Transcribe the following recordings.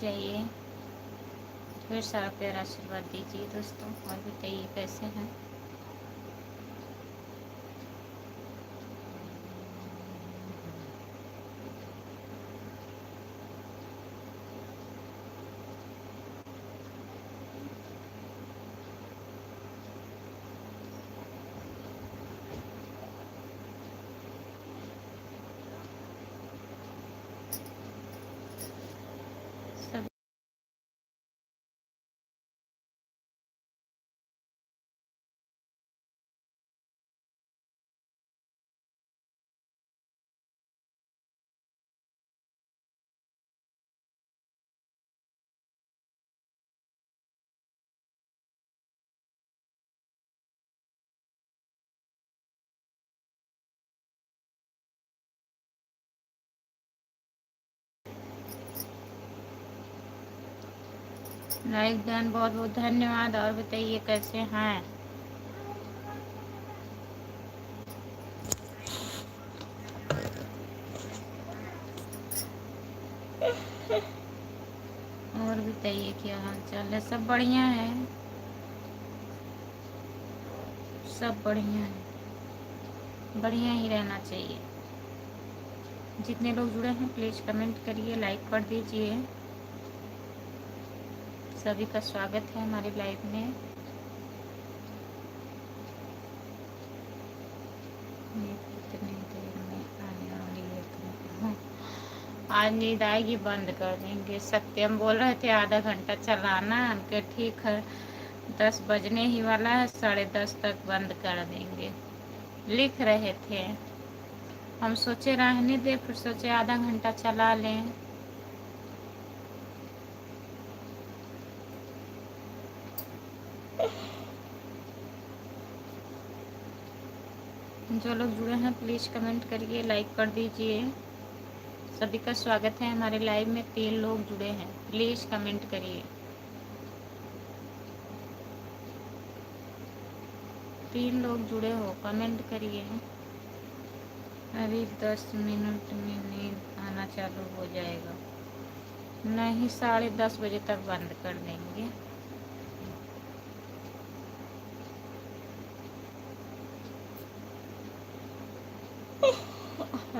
जाइए, ढेर सारा प्यार आशीर्वाद दीजिए दोस्तों। और बताइए कैसे हैं। सब लाइक डन, बहुत बहुत धन्यवाद। और बताइए कैसे हैं। और बताइए क्या हाल चाल है। सब बढ़िया है, सब बढ़िया है, बढ़िया ही रहना चाहिए। जितने लोग जुड़े हैं प्लीज़ कमेंट करिए, लाइक कर दीजिए। सभी का स्वागत है हमारे लाइव में। ये कितनी देर में आने वाली है तुमको? आज नींद आएगी, बंद कर देंगे। सत्यम बोल रहे थे आधा घंटा चलाना, उनके ठीक है 10 बजने ही वाला है, 10:30 तक बंद कर देंगे लिख रहे थे। हम सोचे रहने दे, फिर सोचे आधा घंटा चला लें। जो लोग जुड़े हैं प्लीज़ कमेंट करिए, लाइक कर दीजिए। सभी का स्वागत है हमारे लाइव में। 3 लोग जुड़े हैं, प्लीज़ कमेंट करिए। 3 लोग जुड़े हो, कमेंट करिए। अभी 10 मिनट में नींद आना चालू हो जाएगा। नहीं, 10:30 बजे तक बंद कर देंगे।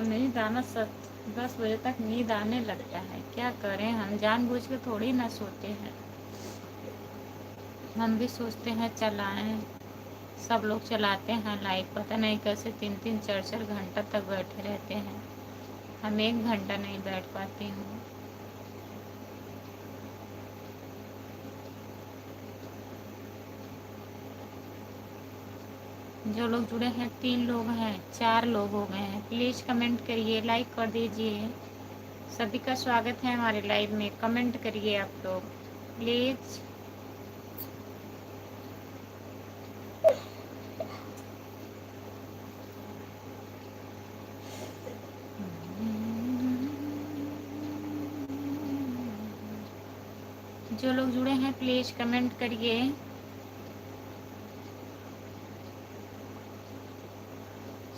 नींद आना 10 बजे तक नींद आने लगता है, क्या करें। हम जानबूझ के थोड़ी ना सोते हैं। हम भी सोचते हैं चलाएं, सब लोग चलाते हैं लाइव, पता नहीं कैसे 3-3 4-4 घंटा तक बैठे रहते हैं। हम 1 घंटा नहीं बैठ पाती हूँ। जो लोग जुड़े हैं 3 लोग हैं, 4 लोग हो गए हैं। प्लीज़ कमेंट करिए, लाइक कर दीजिए। सभी का स्वागत है हमारे लाइव में। कमेंट करिए आप लोग प्लीज़। जो लोग जुड़े हैं प्लीज़ कमेंट करिए।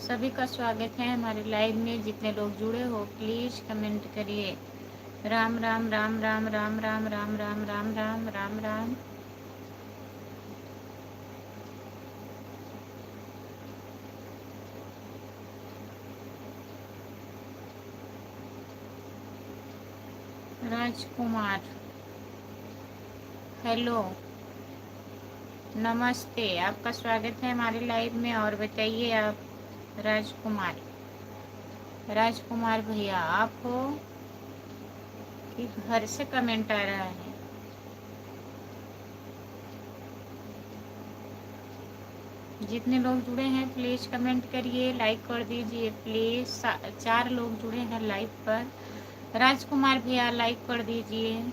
सभी का स्वागत है हमारे लाइव में। जितने लोग जुड़े हो प्लीज़ कमेंट करिए। राम राम राम राम राम राम राम राम राम राम राम राम। राजकुमार, हेलो, नमस्ते, आपका स्वागत है हमारे लाइव में। और बताइए आप। राजकुमार, राजकुमार भैया आप हो कि घर से कमेंट आ रहा है? जितने लोग जुड़े हैं प्लीज़ कमेंट करिए, लाइक कर दीजिए प्लीज़। 4 लोग जुड़े हैं लाइव पर। राजकुमार भैया लाइक कर दीजिए।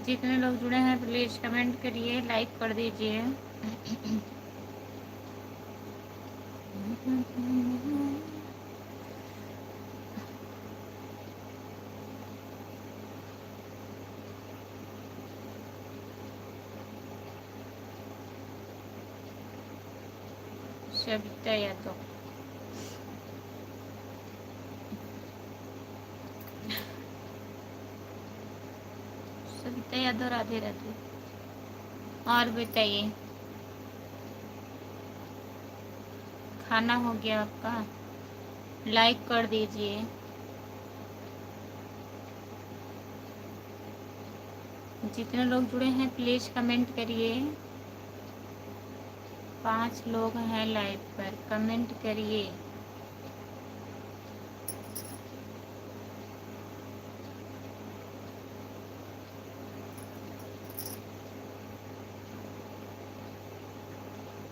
जितने लोग जुड़े हैं प्लीज़ कमेंट करिए, लाइक कर दीजिए। सविता यादव। सविता यादव, राधे राधे। और बताइए, खाना हो गया आपका? लाइक कर दीजिए। जितने लोग जुड़े हैं प्लीज़ कमेंट करिए। 5 लोग हैं लाइव पर, कमेंट करिए।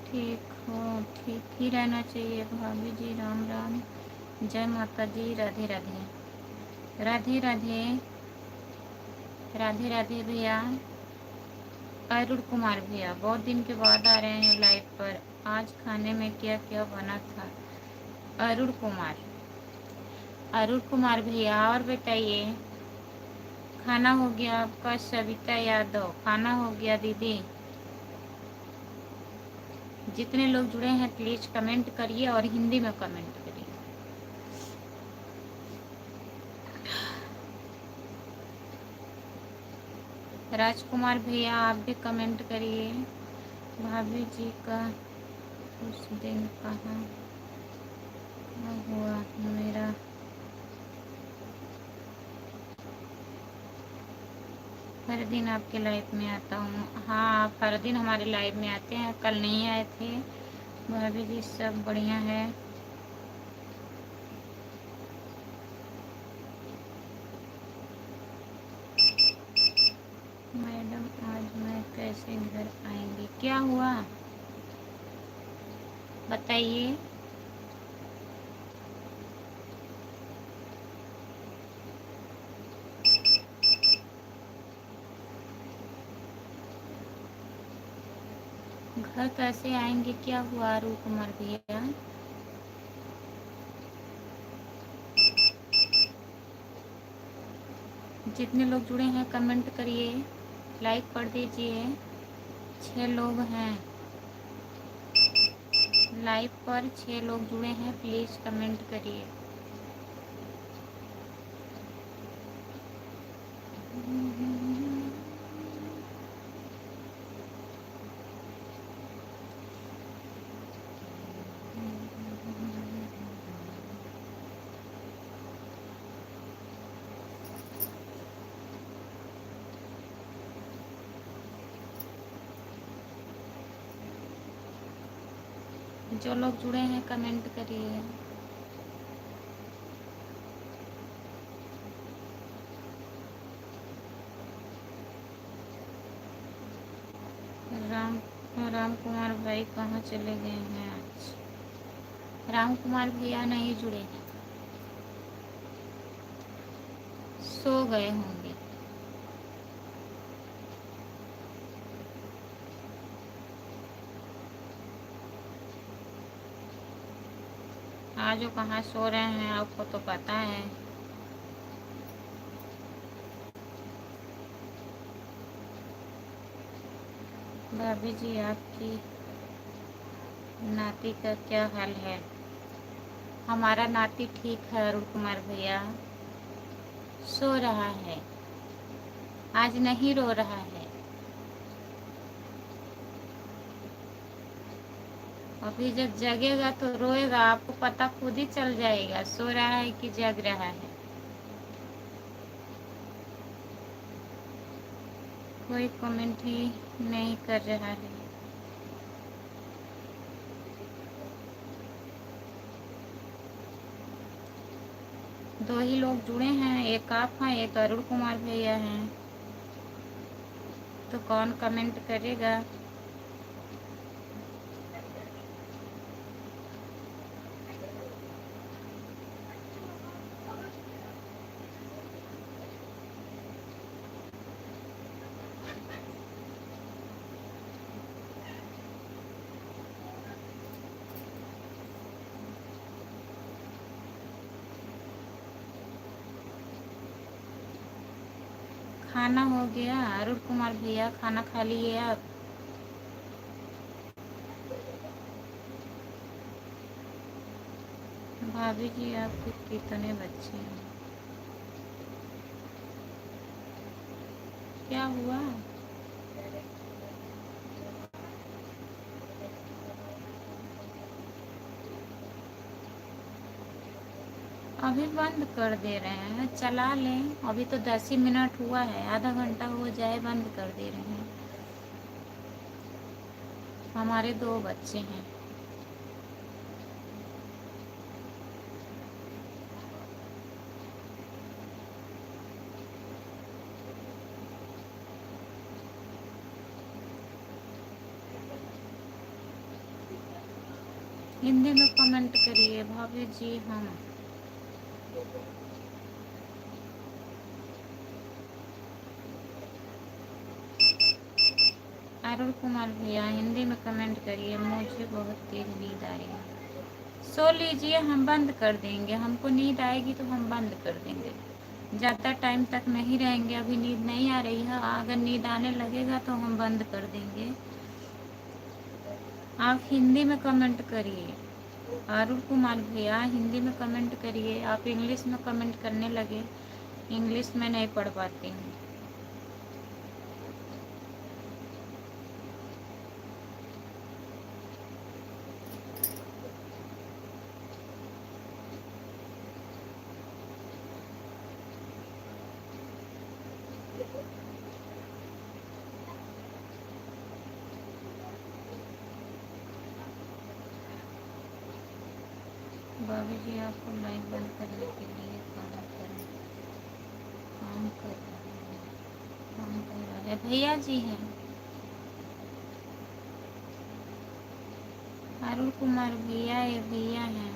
ठीक हो, ठीक ही रहना चाहिए भाभी जी। राम राम, जय माता दी, राधे राधे। राधे राधे, राधे राधे भैया। अरुण कुमार भैया बहुत दिन के बाद आ रहे हैं लाइव पर। आज खाने में क्या क्या बना था? अरुण कुमार, अरुण कुमार भैया। और बताइए, खाना हो गया आपका? सविता यादव, खाना हो गया दीदी? जितने लोग जुड़े हैं प्लीज कमेंट करिए और हिंदी में कमेंट करिए। राजकुमार भैया आप भी कमेंट करिए। भाभी जी का उस दिन कहाँ हुआ मेरा? हर दिन आपके लाइव में आता हूँ। हाँ, आप हर दिन हमारे लाइव में आते हैं, कल नहीं आए थे। भाभी जी सब बढ़िया है। मैडम आज मैं कैसे घर आएंगी? क्या हुआ बताइए। घर कैसे आएंगे? क्या हुआ अरुण कुमार भैया? जितने लोग जुड़े हैं कमेंट करिए, लाइक कर दीजिए। 6 लोग हैं लाइव पर, 6 लोग जुड़े हैं, प्लीज कमेंट करिए। जो लोग जुड़े हैं कमेंट करिए। राम राम कुमार भाई कहाँ चले गए हैं आज? राम कुमार भैया नहीं जुड़े हैं, सो गए होंगे। आज वो कहाँ सो रहे हैं आपको तो पता है। भाभी जी आपकी नाती का क्या हाल है? हमारा नाती ठीक है अरुण कुमार भैया, सो रहा है, आज नहीं रो रहा है। अभी जब जगेगा तो रोएगा, आपको पता खुद ही चल जाएगा सो रहा है कि जग रहा है। कोई कमेंट ही नहीं कर रहा है। दो ही लोग जुड़े हैं, एक आप हैं, एक अरुण कुमार भैया हैं, तो कौन कमेंट करेगा? खाना हो गया अरुण कुमार भैया, खाना खा लिए आप? भाभी जी आपके कितने बच्चे हैं? क्या हुआ? अभी बंद कर दे रहे हैं, चला लें। अभी तो 10 ही मिनट हुआ है, आधा घंटा हो जाए बंद कर दे रहे हैं। हमारे 2 बच्चे हैं। हिंदी में कमेंट करिए भाभी जी। हम अरुण कुमार भैया हिंदी में कमेंट करिए, मुझे बहुत तेज नींद आ रही है। सो लीजिए, हम बंद कर देंगे। हमको नींद आएगी तो हम बंद कर देंगे। ज़्यादा टाइम तक नहीं रहेंगे। अभी नींद नहीं आ रही है, अगर नींद आने लगेगा तो हम बंद कर देंगे। आप हिंदी में कमेंट करिए। अरुण कुमार भैया हिंदी में कमेंट करिए। आप इंग्लिश में कमेंट करने लगे, इंग्लिश में नहीं पढ़ पाती हूँ। भाभी जी आपको लाइट बंद करने के लिए काम करें। काम कर रहे हैं, काम कर रहे हैं। भैया जी हैं, अरुण कुमार भैया, ये भैया हैं।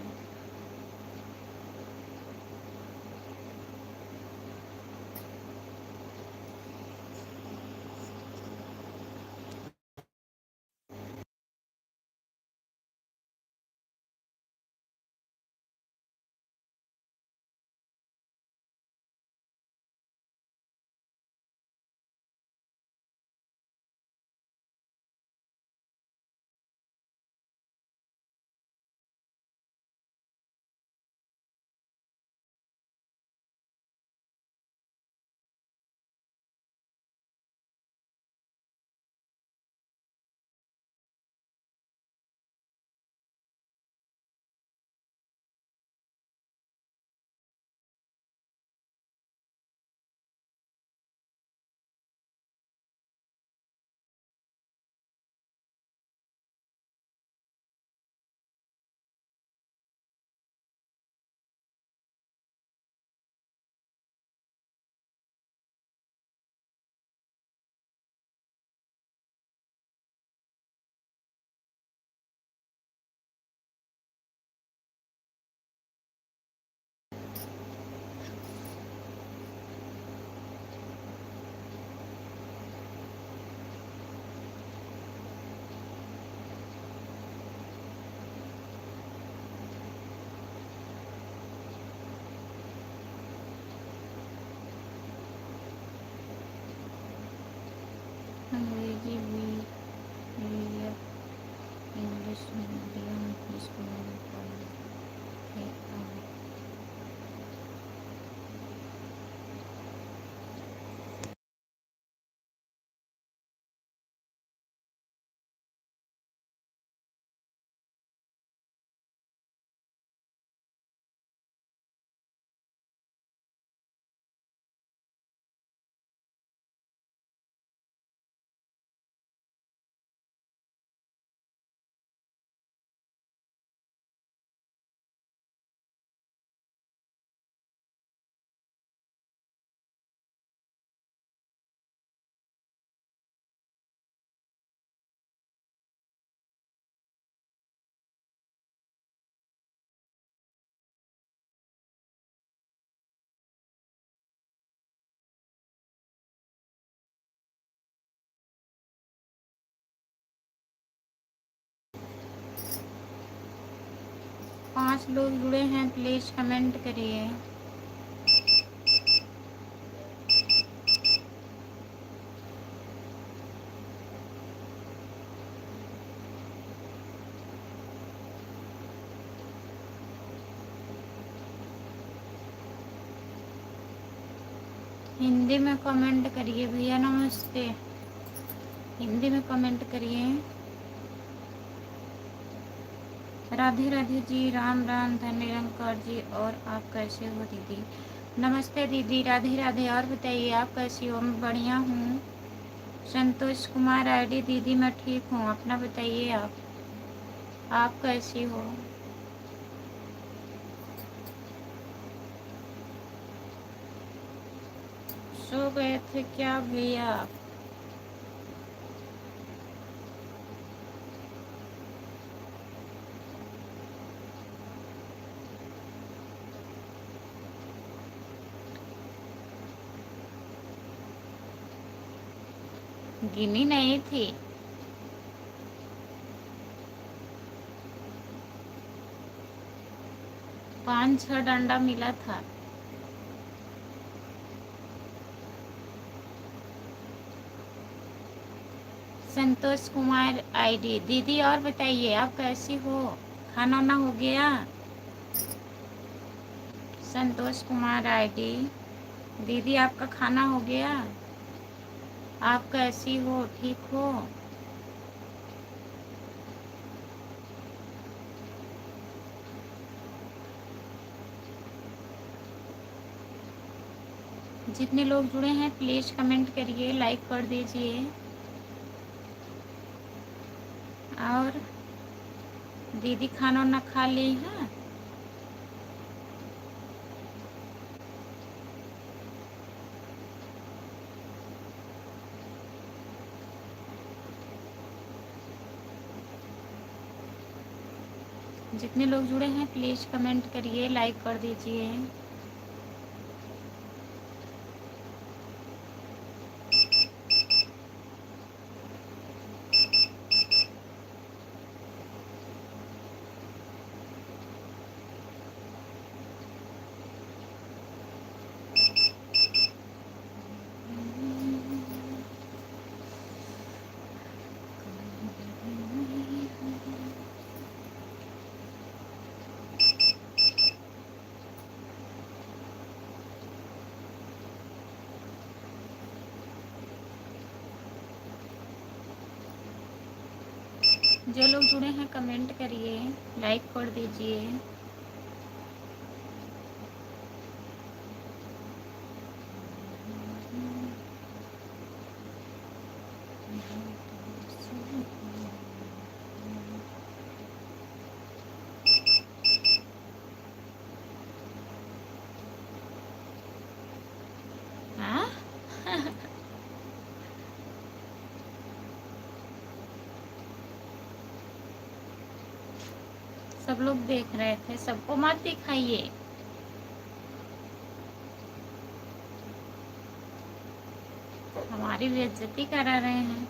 अंग्रेजी मीडियम, इंग्लिश मीडियम स्कूल में पढ़े थे। 5 लोग जुड़े हैं, प्लीज़ कमेंट करिए। हिंदी में कमेंट करिए भैया, नमस्ते। हिंदी में कमेंट करिए। राधे राधे जी, राम राम, धन निरंकार जी। और आप कैसे हो दीदी? नमस्ते दीदी, राधे राधे। और बताइए आप कैसी हो? मैं बढ़िया हूँ। संतोष कुमार आईडी, दीदी मैं ठीक हूँ, अपना बताइए आप कैसी हो? सो गए थे क्या भैया? गिनी नहीं थी। 5-6 डंडा मिला था। संतोष कुमार आईडी, दीदी और बताइए आप कैसी हो? खाना वाना हो गया? संतोष कुमार आईडी, दीदी आपका खाना हो गया? आप कैसी हो, ठीक हो? जितने लोग जुड़े हैं प्लीज़ कमेंट करिए, लाइक कर दीजिए। और दीदी खाना वाना खा ली है? जितने लोग जुड़े हैं प्लीज़ कमेंट करिए, लाइक कर दीजिए। जो लोग जुड़े हैं कमेंट करिए, लाइक कर दीजिए। हाँ? सब लोग देख रहे थे, सबको मत दिखाइए। हमारी बेइज्जती करा रहे हैं।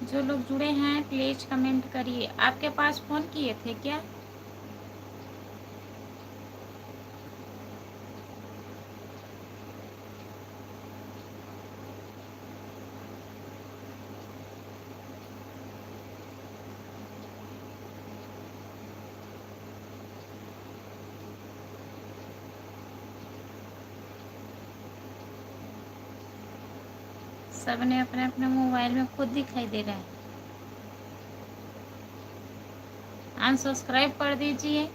जो लोग जुड़े हैं प्लीज कमेंट करिए। आपके पास फोन किए थे क्या? सब ने अपने अपने मोबाइल में खुद दिखाई दे रहे हैं। अनसब्सक्राइब कर दीजिए।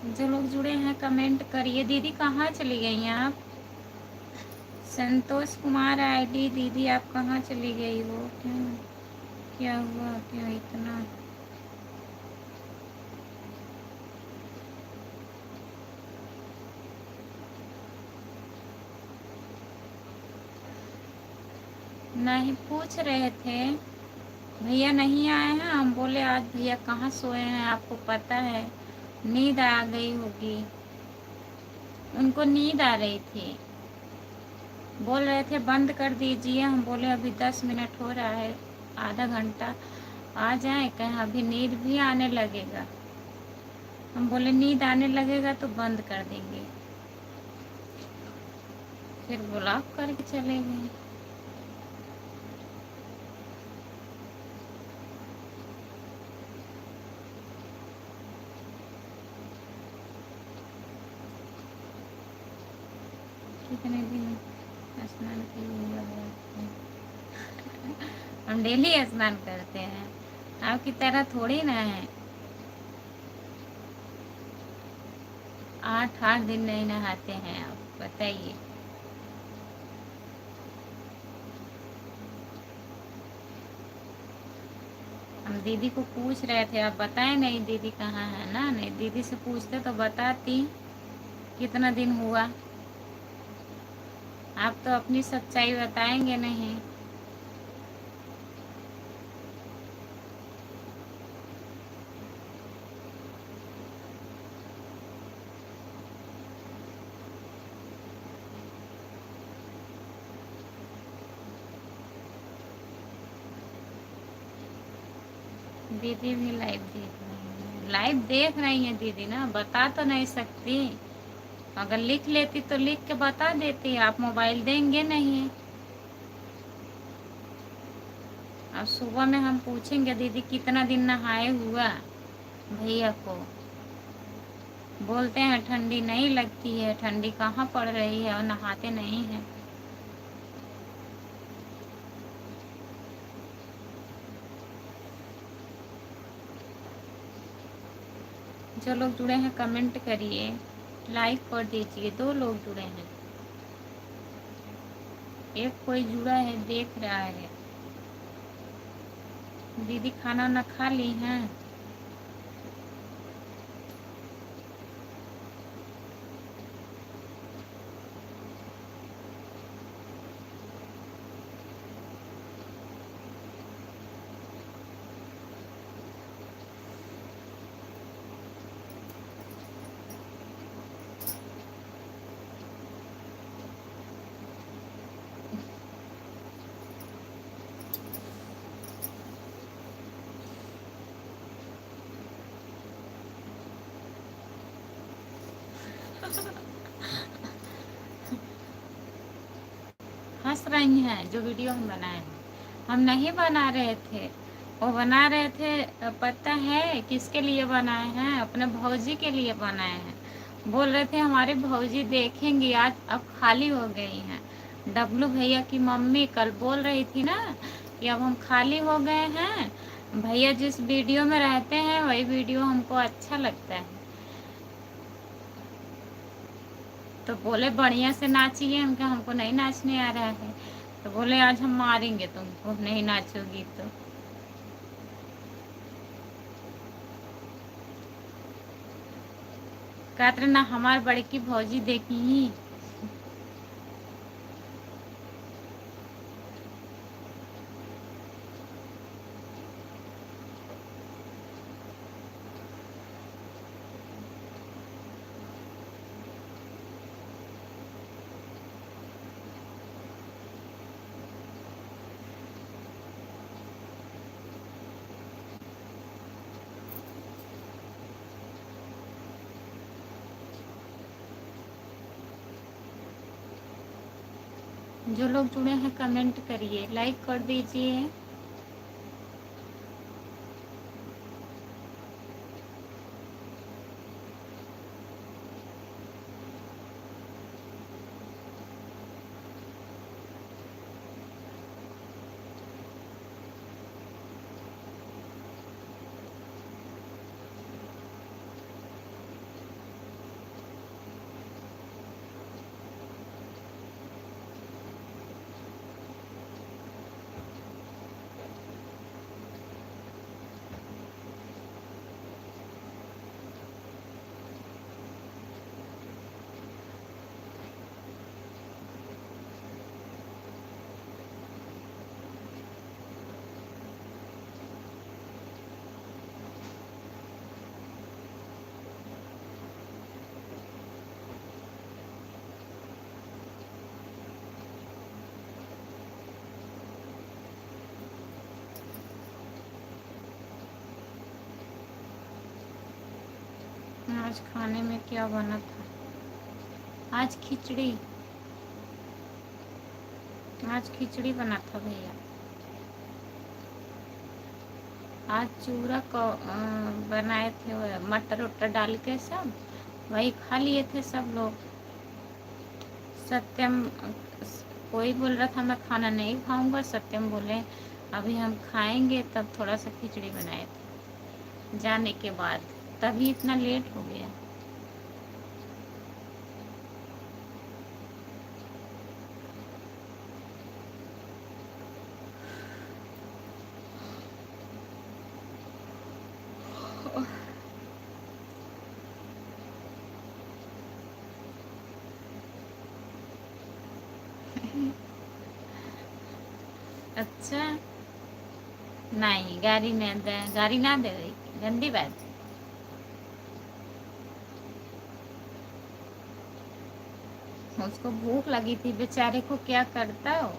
जो लोग जुड़े हैं कमेंट करिए। दीदी कहाँ चली गई हैं आप? संतोष कुमार आईडी, दीदी आप कहाँ चली गई हो? क्यों, क्या हुआ, क्या इतना? नहीं, पूछ रहे थे भैया नहीं आए हैं। हम बोले आज भैया कहाँ सोए हैं, आपको पता है नींद आ गई होगी। उनको नींद आ रही थी, बोल रहे थे बंद कर दीजिए। हम बोले अभी 10 मिनट हो रहा है, आधा घंटा आ जाए, कहीं अभी नींद भी आने लगेगा। हम बोले नींद आने लगेगा तो बंद कर देंगे, फिर ब्लॉक करके चले गए। कितने दिन स्नान के लिए लगाते हैं? हम डेली स्नान करते हैं, आपकी तरह थोड़ी ना है। 8-8 दिन नहीं नहाते हैं आप, बताइए। हम दीदी को पूछ रहे थे, आप बताए नहीं दीदी कहाँ है ना, नहीं दीदी से पूछते तो बताती कितना दिन हुआ। आप तो अपनी सच्चाई बताएंगे नहीं। दीदी भी लाइव देख रही है, लाइव देख रही है दीदी ना, बता तो नहीं सकती। अगर लिख लेती तो लिख के बता देती, आप मोबाइल देंगे नहीं। अब सुबह में हम पूछेंगे दीदी कितना दिन नहाए हुआ भैया को, बोलते हैं ठंडी नहीं लगती है, ठंडी कहाँ पड़ रही है और नहाते नहीं हैं। जो लोग जुड़े हैं कमेंट करिए, लाइक कर दीजिए। 2 लोग जुड़े हैं, एक कोई जुड़ा है देख रहा है। दीदी खाना ना खा ली हैं? हंस रही हैं जो वीडियो हम बनाए हैं। हम नहीं बना रहे थे, वो बना रहे थे। पता है किसके लिए बनाए हैं? अपने भौजी के लिए बनाए हैं। बोल रहे थे हमारे भौजी देखेंगी आज, अब खाली हो गई हैं। डब्लू भैया की मम्मी कल बोल रही थी ना कि अब हम खाली हो गए हैं, भैया जिस वीडियो में रहते हैं वही वीडियो हमको अच्छा लगता है। तो बोले बढ़िया से नाचिए, हमको नहीं नाचने आ रहा है। तो बोले आज हम मारेंगे तुमको, नहीं नाचोगी तो। कहते ना हमार बड़की भौजी देखी ही। जो लोग जुड़े हैं कमेंट करिए, लाइक कर दीजिए। आज खाने में क्या बना था? आज खिचड़ी। आज खिचड़ी बना था भैया। आज चूरा को बनाए थे, मटर उटर डाल के सब वही खा लिए थे सब लोग। सत्यम कोई बोल रहा था मैं खाना नहीं खाऊंगा, सत्यम बोले अभी हम खाएंगे, तब थोड़ा सा खिचड़ी बनाए थे जाने के बाद, तभी इतना लेट हो गया। अच्छा, नहीं गाड़ी नहीं दे, गाड़ी ना दे रही, गंदी बात है। उसको भूख लगी थी बेचारे को, क्या करता हो।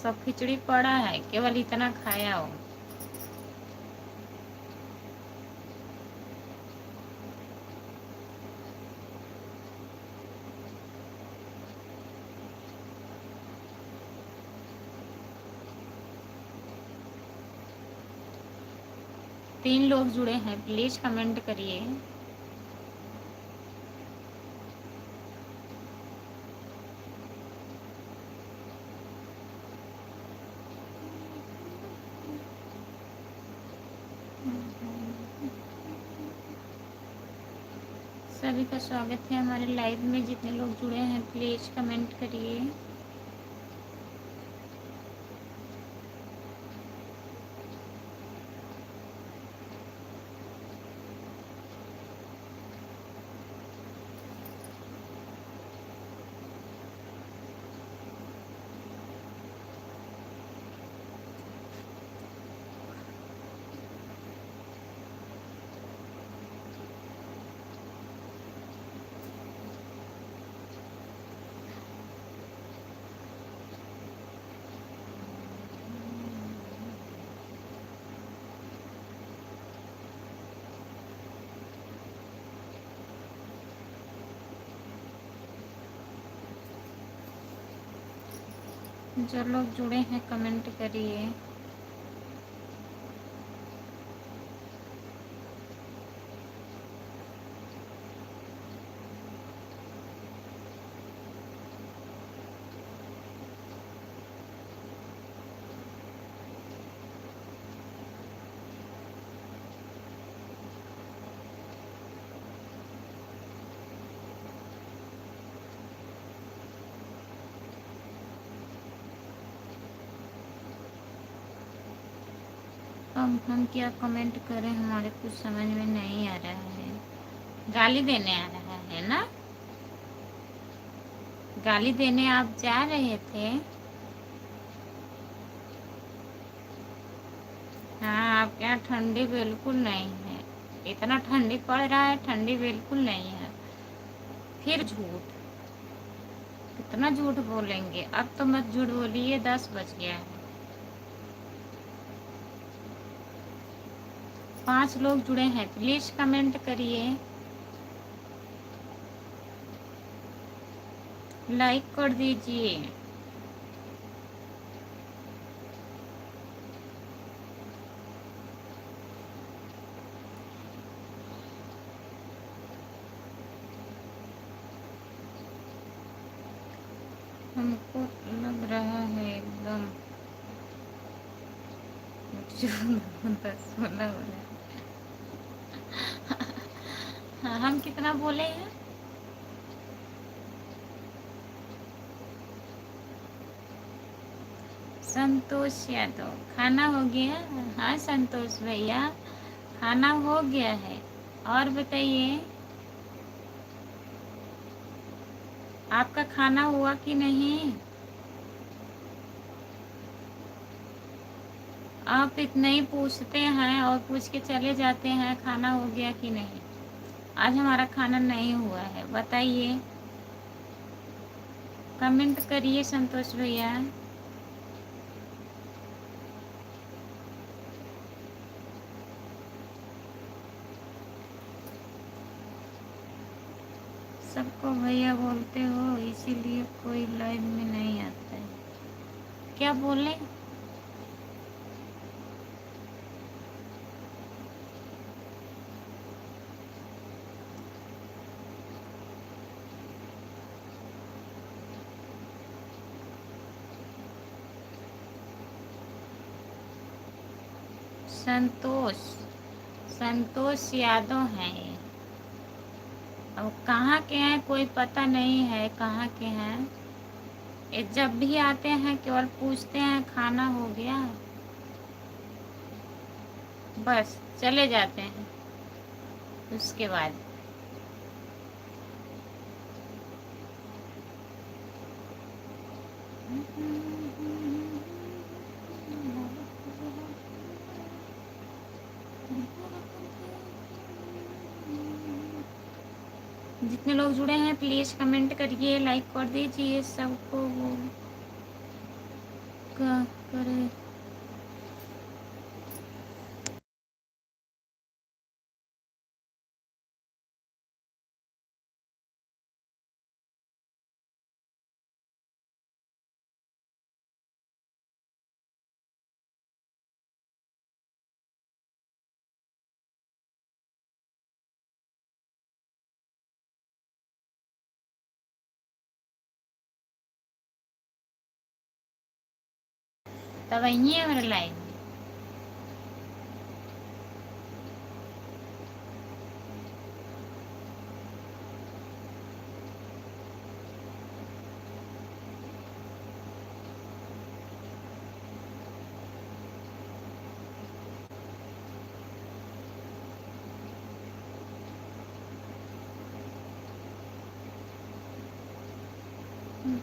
सब खिचड़ी पड़ा है, केवल इतना खाया हो। तीन लोग जुड़े हैं, प्लीज कमेंट करिए। सभी का स्वागत है हमारे लाइव में, जितने लोग जुड़े हैं प्लीज कमेंट करिए। जो लोग जुड़े हैं कमेंट करिए। अब हम क्या कमेंट करें, हमारे कुछ समझ में नहीं आ रहा है। गाली देने आ रहा है ना? गाली देने आप जा रहे थे? हाँ, आपके यहाँ ठंडी बिल्कुल नहीं है। इतना ठंडी पड़ रहा है, ठंडी बिल्कुल नहीं है। फिर झूठ, कितना झूठ बोलेंगे। अब तो मत झूठ बोलिए, 10 बज गया है। 5 लोग जुड़े हैं, प्लीज कमेंट करिए, लाइक कर दीजिए। हमको लग रहा है एकदम 10-16 हो रहा है। हाँ, हम कितना बोले हैं? संतोष यादव, खाना हो गया? हाँ संतोष भैया, खाना हो गया है। और बताइए, आपका खाना हुआ कि नहीं? आप इतना ही पूछते हैं और पूछ के चले जाते हैं खाना हो गया कि नहीं। आज हमारा खाना नहीं हुआ है, बताइए, कमेंट करिए संतोष भैया। को भैया बोलते हो इसीलिए कोई लाइव में नहीं आता है। क्या बोले? संतोष, संतोष यादव हैं ये। अब कहाँ के हैं कोई पता नहीं है, कहाँ के हैं। ये जब भी आते हैं केवल पूछते हैं खाना हो गया, बस चले जाते हैं उसके बाद। जितने लोग जुड़े हैं प्लीज कमेंट करिए, लाइक कर दीजिए, सबको वो करे। तब आइए हमारे लाइव।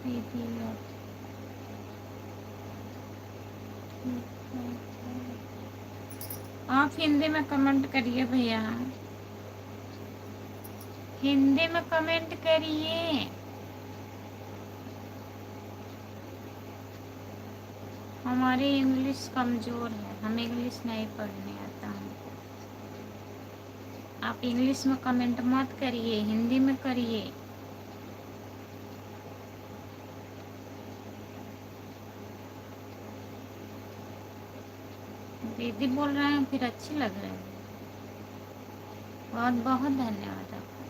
दीदी आप हिंदी में कमेंट करिए भैया, हिंदी में कमेंट करिए। हमारी इंग्लिश कमज़ोर है, हम इंग्लिश नहीं पढ़ने आता हमको। आप इंग्लिश में कमेंट मत करिए, हिंदी में करिए। दीदी बोल रहे हैं फिर अच्छी लग रही है। बहुत बहुत धन्यवाद आपका।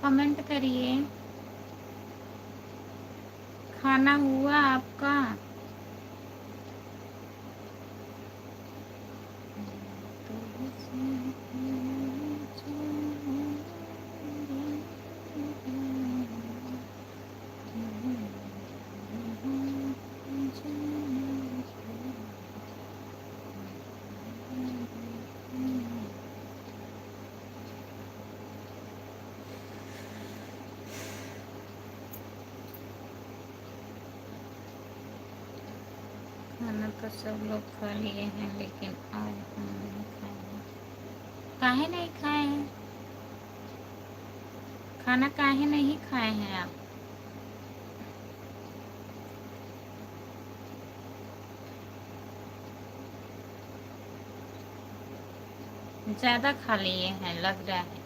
कमेंट करिए। खाना हुआ आपका? खाना तो सब लोग खा लिए हैं लेकिन आज हम नहीं खाए। काहे नहीं खाए हैं? खाना काहे नहीं खाए हैं आप? ज़्यादा खा लिए हैं लग रहा है।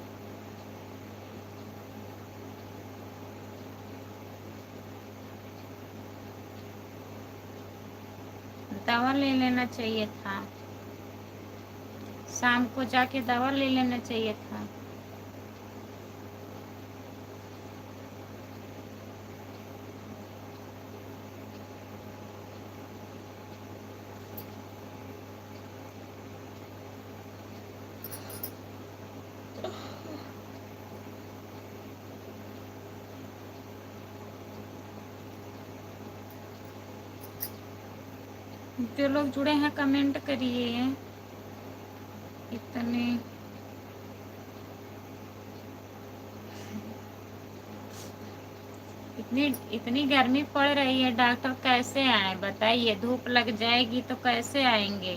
दवा ले लेना चाहिए था, शाम को जाके दवा ले लेना चाहिए था। जो लोग जुड़े हैं कमेंट करिए। इतने इतनी इतनी गर्मी पड़ रही है, डॉक्टर कैसे आए बताइए? धूप लग जाएगी तो कैसे आएंगे?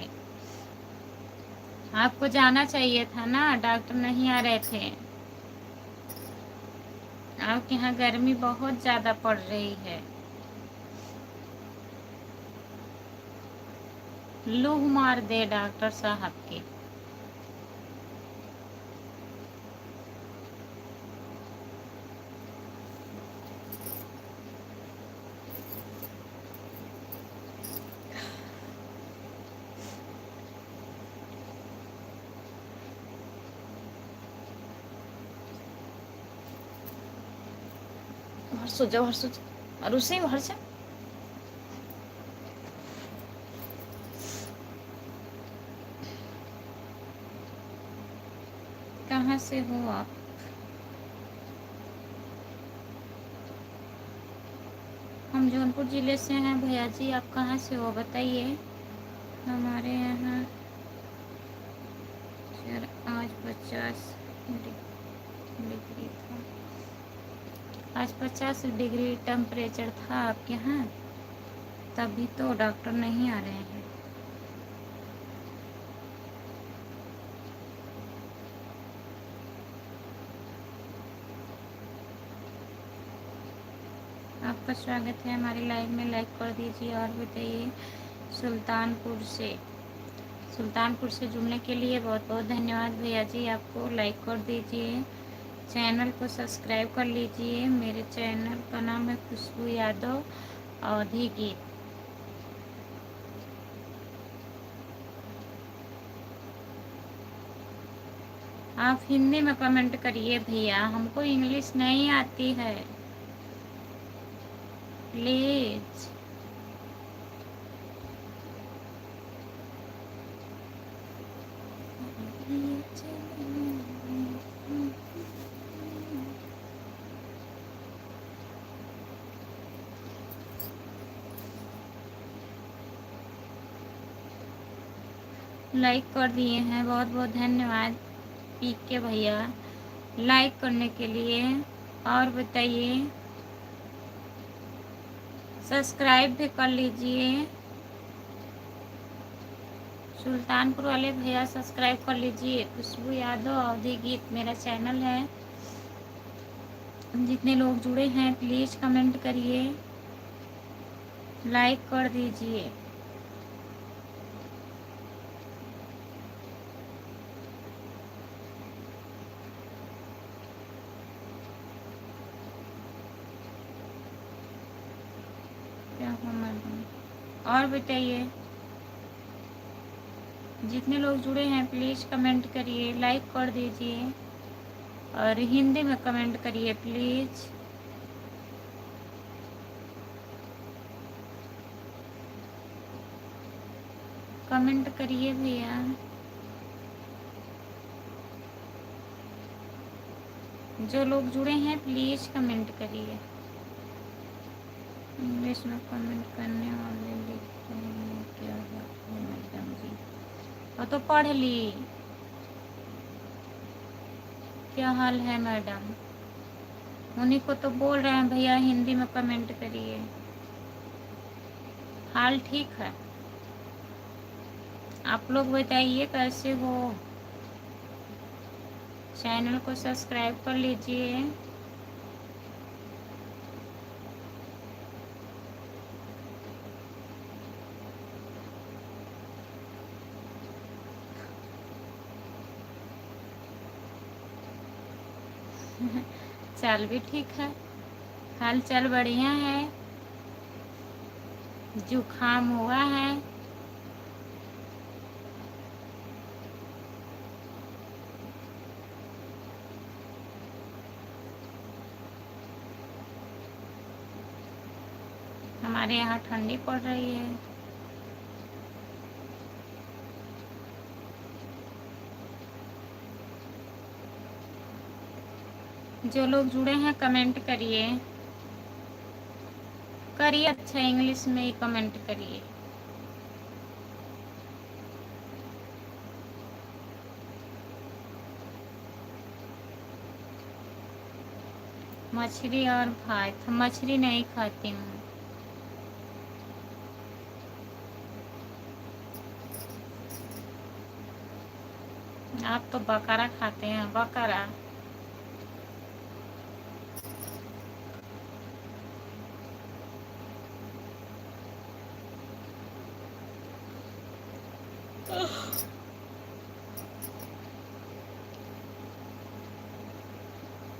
आपको जाना चाहिए था ना, डॉक्टर नहीं आ रहे थे। आपके यहाँ गर्मी बहुत ज़्यादा पड़ रही है। लूह मार दे डॉक्टर साहब की। बाहर सो जा, बाहर सो जा, और उसे बाहर जा। कहाँ से हो आप? हम जौनपुर ज़िले से हैं भैया जी, आप कहाँ से हो बताइए। हमारे यहाँ आज 50 डिग्री था। आज 50 डिग्री टेम्परेचर था आपके यहाँ, तभी तो डॉक्टर नहीं आ रहे हैं। आपका स्वागत है हमारी लाइव में, लाइक कर दीजिए। और बताइए, सुल्तानपुर से जुड़ने के लिए बहुत बहुत धन्यवाद भैया जी। आपको लाइक कर दीजिए, चैनल को सब्सक्राइब कर लीजिए। मेरे चैनल का नाम है खुशबू यादव अवधी गीत। आप हिंदी में कमेंट करिए भैया, हमको इंग्लिश नहीं आती है प्लीज। लाइक कर दिए हैं, बहुत बहुत धन्यवाद पी के भैया लाइक करने के लिए। और बताइए, सब्सक्राइब भी कर लीजिए। सुल्तानपुर वाले भैया सब्सक्राइब कर लीजिए। खुशबू यादव अवधी गीत मेरा चैनल है। जितने लोग जुड़े हैं प्लीज़ कमेंट करिए, लाइक कर दीजिए। क्या और बताइए, जितने लोग जुड़े हैं प्लीज़ कमेंट करिए, लाइक कर दीजिए और हिंदी में कमेंट करिए प्लीज़। कमेंट करिए भैया। जो लोग जुड़े हैं प्लीज़ कमेंट करिए। इंग्लिश में कमेंट करने वाले लिख रहे हैं, क्या बात है मैडम जी? और तो पढ़ ली। क्या हाल है मैडम? उन्हीं को तो बोल रहे हैं भैया हिंदी में कमेंट करिए। हाल ठीक है? आप लोग बताइए कैसे हो। चैनल को सब्सक्राइब कर लीजिए। चाल भी ठीक है, हाल चाल बढ़िया है। जुखाम हुआ है। हमारे यहाँ ठंडी पड़ रही है। जो लोग जुड़े हैं कमेंट करिए, अच्छा इंग्लिश में ही कमेंट करिए। मछली और भात? मछली नहीं खाती हूँ। आप तो बकरा खाते हैं, बकरा।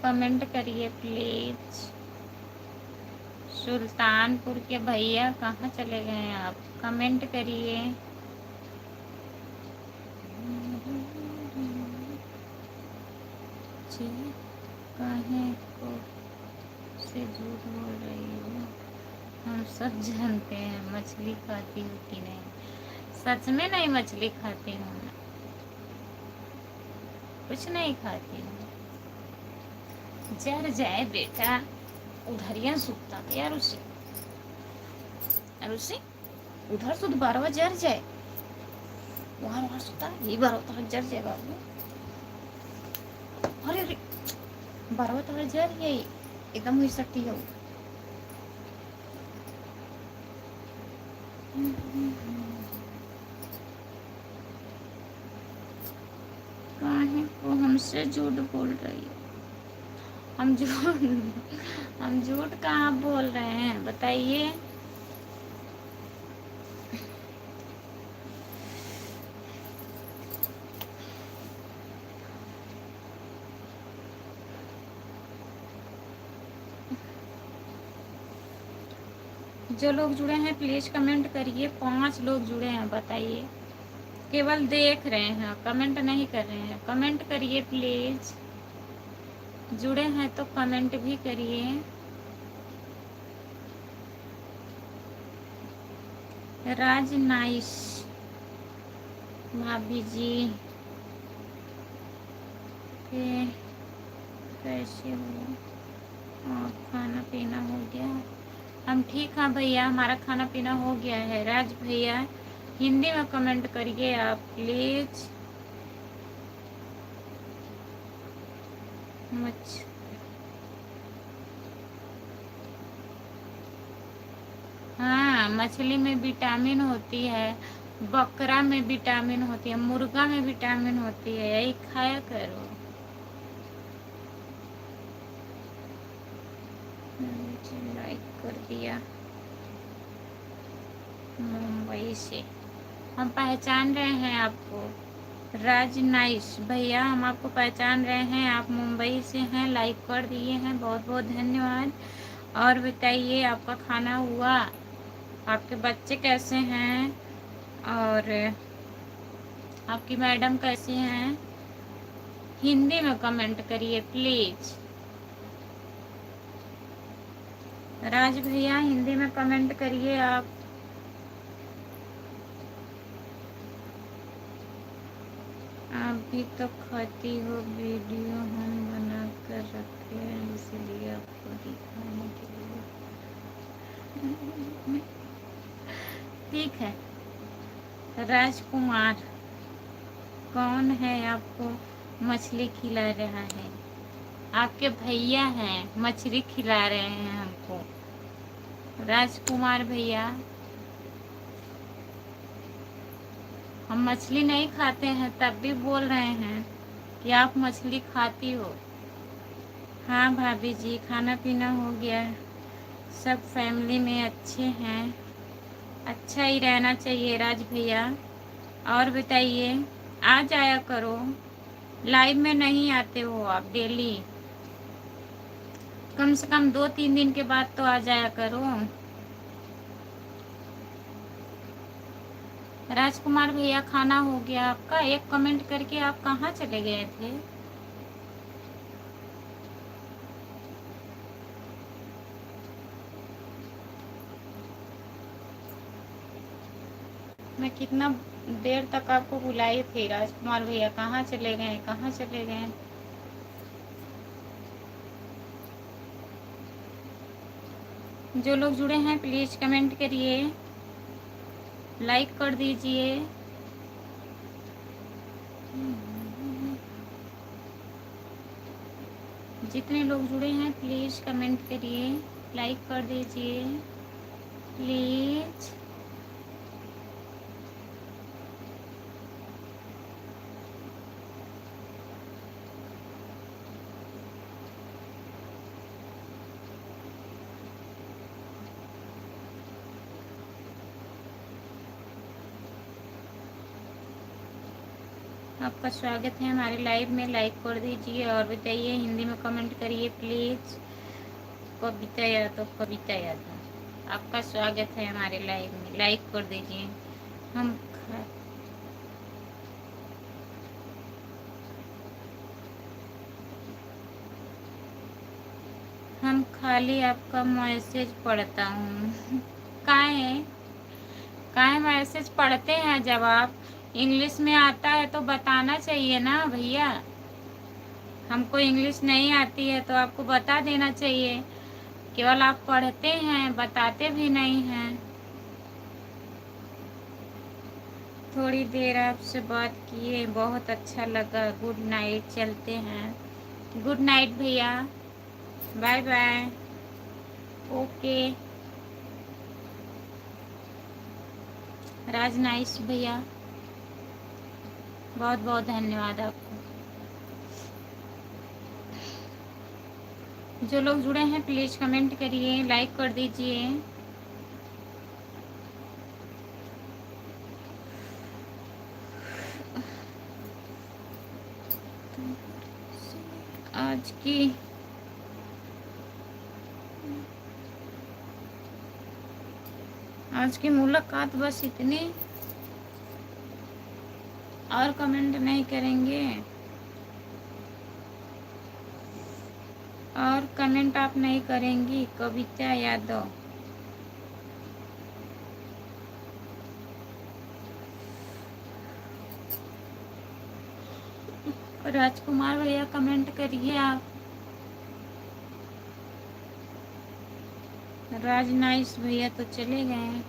कमेंट करिए प्लीज। सुल्तानपुर के भैया कहाँ चले गए आप? कमेंट करिए। जी काहे को से झूठ बोल रही हो? हम सब जानते हैं मछली खाती हूँ कि नहीं। सच में नहीं मछली खाती हूँ, कुछ नहीं खाती हूँ। जर जाए बेटा, उधरिया सुता यार उसे, उसे उधर सुध बारवा जर जाए, वहाँ वहाँ सुता ये बारवा तो जर जाए बाबू। अरे अरे बारवा तो जर ये एकदम हुई सकती है। काहे को हमसे झूठ बोल रही है? हम झूठ कहाँ बोल रहे हैं बताइए। जो लोग जुड़े हैं प्लीज कमेंट करिए। 5 लोग जुड़े हैं बताइए। केवल देख रहे हैं, कमेंट नहीं कर रहे हैं। कमेंट करिए प्लीज। जुड़े हैं तो कमेंट भी करिए। राज नाइस भाभी जी के कैसे हो? और खाना पीना हो गया? हम ठीक हैं भैया, हमारा खाना पीना हो गया है। राज भैया हिंदी में कमेंट करिए आप प्लीज। हाँ, मछली में विटामिन होती है, बकरा में विटामिन होती है, मुर्गा में विटामिन होती है, यही खाया करो। लाइक कर दिया। मुंबई से हम पहचान रहे हैं आपको। राज नाइस भैया हम आपको पहचान रहे हैं, आप मुंबई से हैं, लाइक कर दिए हैं, बहुत बहुत धन्यवाद। और बताइए आपका खाना हुआ? आपके बच्चे कैसे हैं? और आपकी मैडम कैसी हैं? हिंदी में कमेंट करिए प्लीज। राज भैया हिंदी में कमेंट करिए आप। आप भी तो खाती हो, वीडियो हम बना कर रखे हैं इसलिए आपको दिखाने के लिए। ठीक है। राजकुमार कौन है आपको मछली खिला रहा है? आपके भैया हैं, मछली खिला रहे हैं हमको। राजकुमार भैया हम मछली नहीं खाते हैं तब भी बोल रहे हैं कि आप मछली खाती हो। हाँ भाभी जी खाना पीना हो गया, सब फैमिली में अच्छे हैं। अच्छा ही रहना चाहिए राज भैया। और बताइए, आ जाया करो, लाइव में नहीं आते हो आप डेली, कम से कम 2-3 दिन के बाद तो आ जाया करो। राजकुमार भैया खाना हो गया आपका? एक कमेंट करके आप कहाँ चले गए थे? मैं कितना देर तक आपको बुलाई थी राजकुमार भैया, कहाँ चले गए, कहाँ चले गए? जो लोग जुड़े हैं प्लीज कमेंट करिए, लाइक कर दीजिए। जितने लोग जुड़े हैं प्लीज कमेंट करिए, लाइक कर दीजिए प्लीज। आपका स्वागत है हमारे लाइव में। लाइक कर दीजिए और बताइए, हिंदी में कमेंट करिए प्लीज़। कविता यादव, कविता यादव, आपका स्वागत है हमारे लाइव में। लाइक कर दीजिए। हम खाली आपका मैसेज पढ़ता हूँ। काहे काहे मैसेज पढ़ते हैं? जब आप इंग्लिश में आता है तो बताना चाहिए ना भैया। हमको इंग्लिश नहीं आती है तो आपको बता देना चाहिए। केवल आप पढ़ते हैं, बताते भी नहीं हैं। थोड़ी देर आपसे बात किए, बहुत अच्छा लगा। गुड नाइट, चलते हैं। गुड नाइट भैया, बाय बाय। ओके राज नाइस भैया, बहुत बहुत धन्यवाद आपको। जो लोग जुड़े हैं प्लीज़ कमेंट करिए, लाइक कर दीजिए। आज की मुलाकात बस इतनी, और कमेंट नहीं करेंगे? और कमेंट आप नहीं करेंगी? कविता यादव, राजकुमार भैया कमेंट करिए आप। राज नाइस भैया तो चले गए।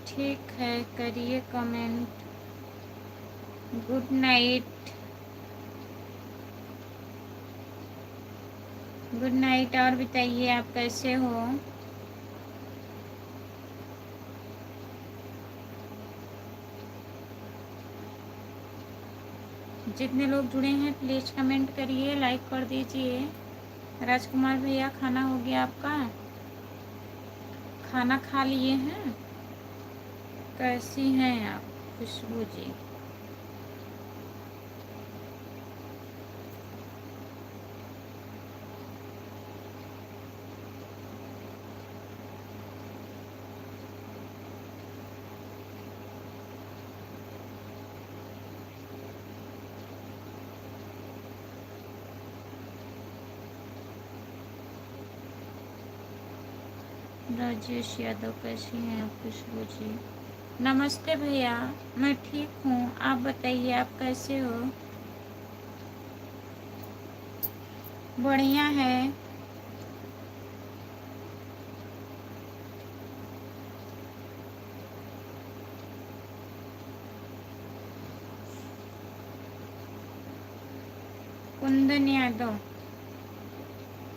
ठीक है, करिए comment. Good night, good night. और बताइए आप कैसे हो? जितने लोग जुड़े हैं प्लीज़ कमेंट करिए, लाइक कर दीजिए। राजकुमार भैया, खाना हो गया आपका? खाना खा लिए हैं? कैसी हैं आप खुशबू जी? राजेश यादव, कैसी हैं आप खुशबू जी? नमस्ते भैया, मैं ठीक हूँ, आप बताइए आप कैसे हो? बढ़िया है। कुंदन यादव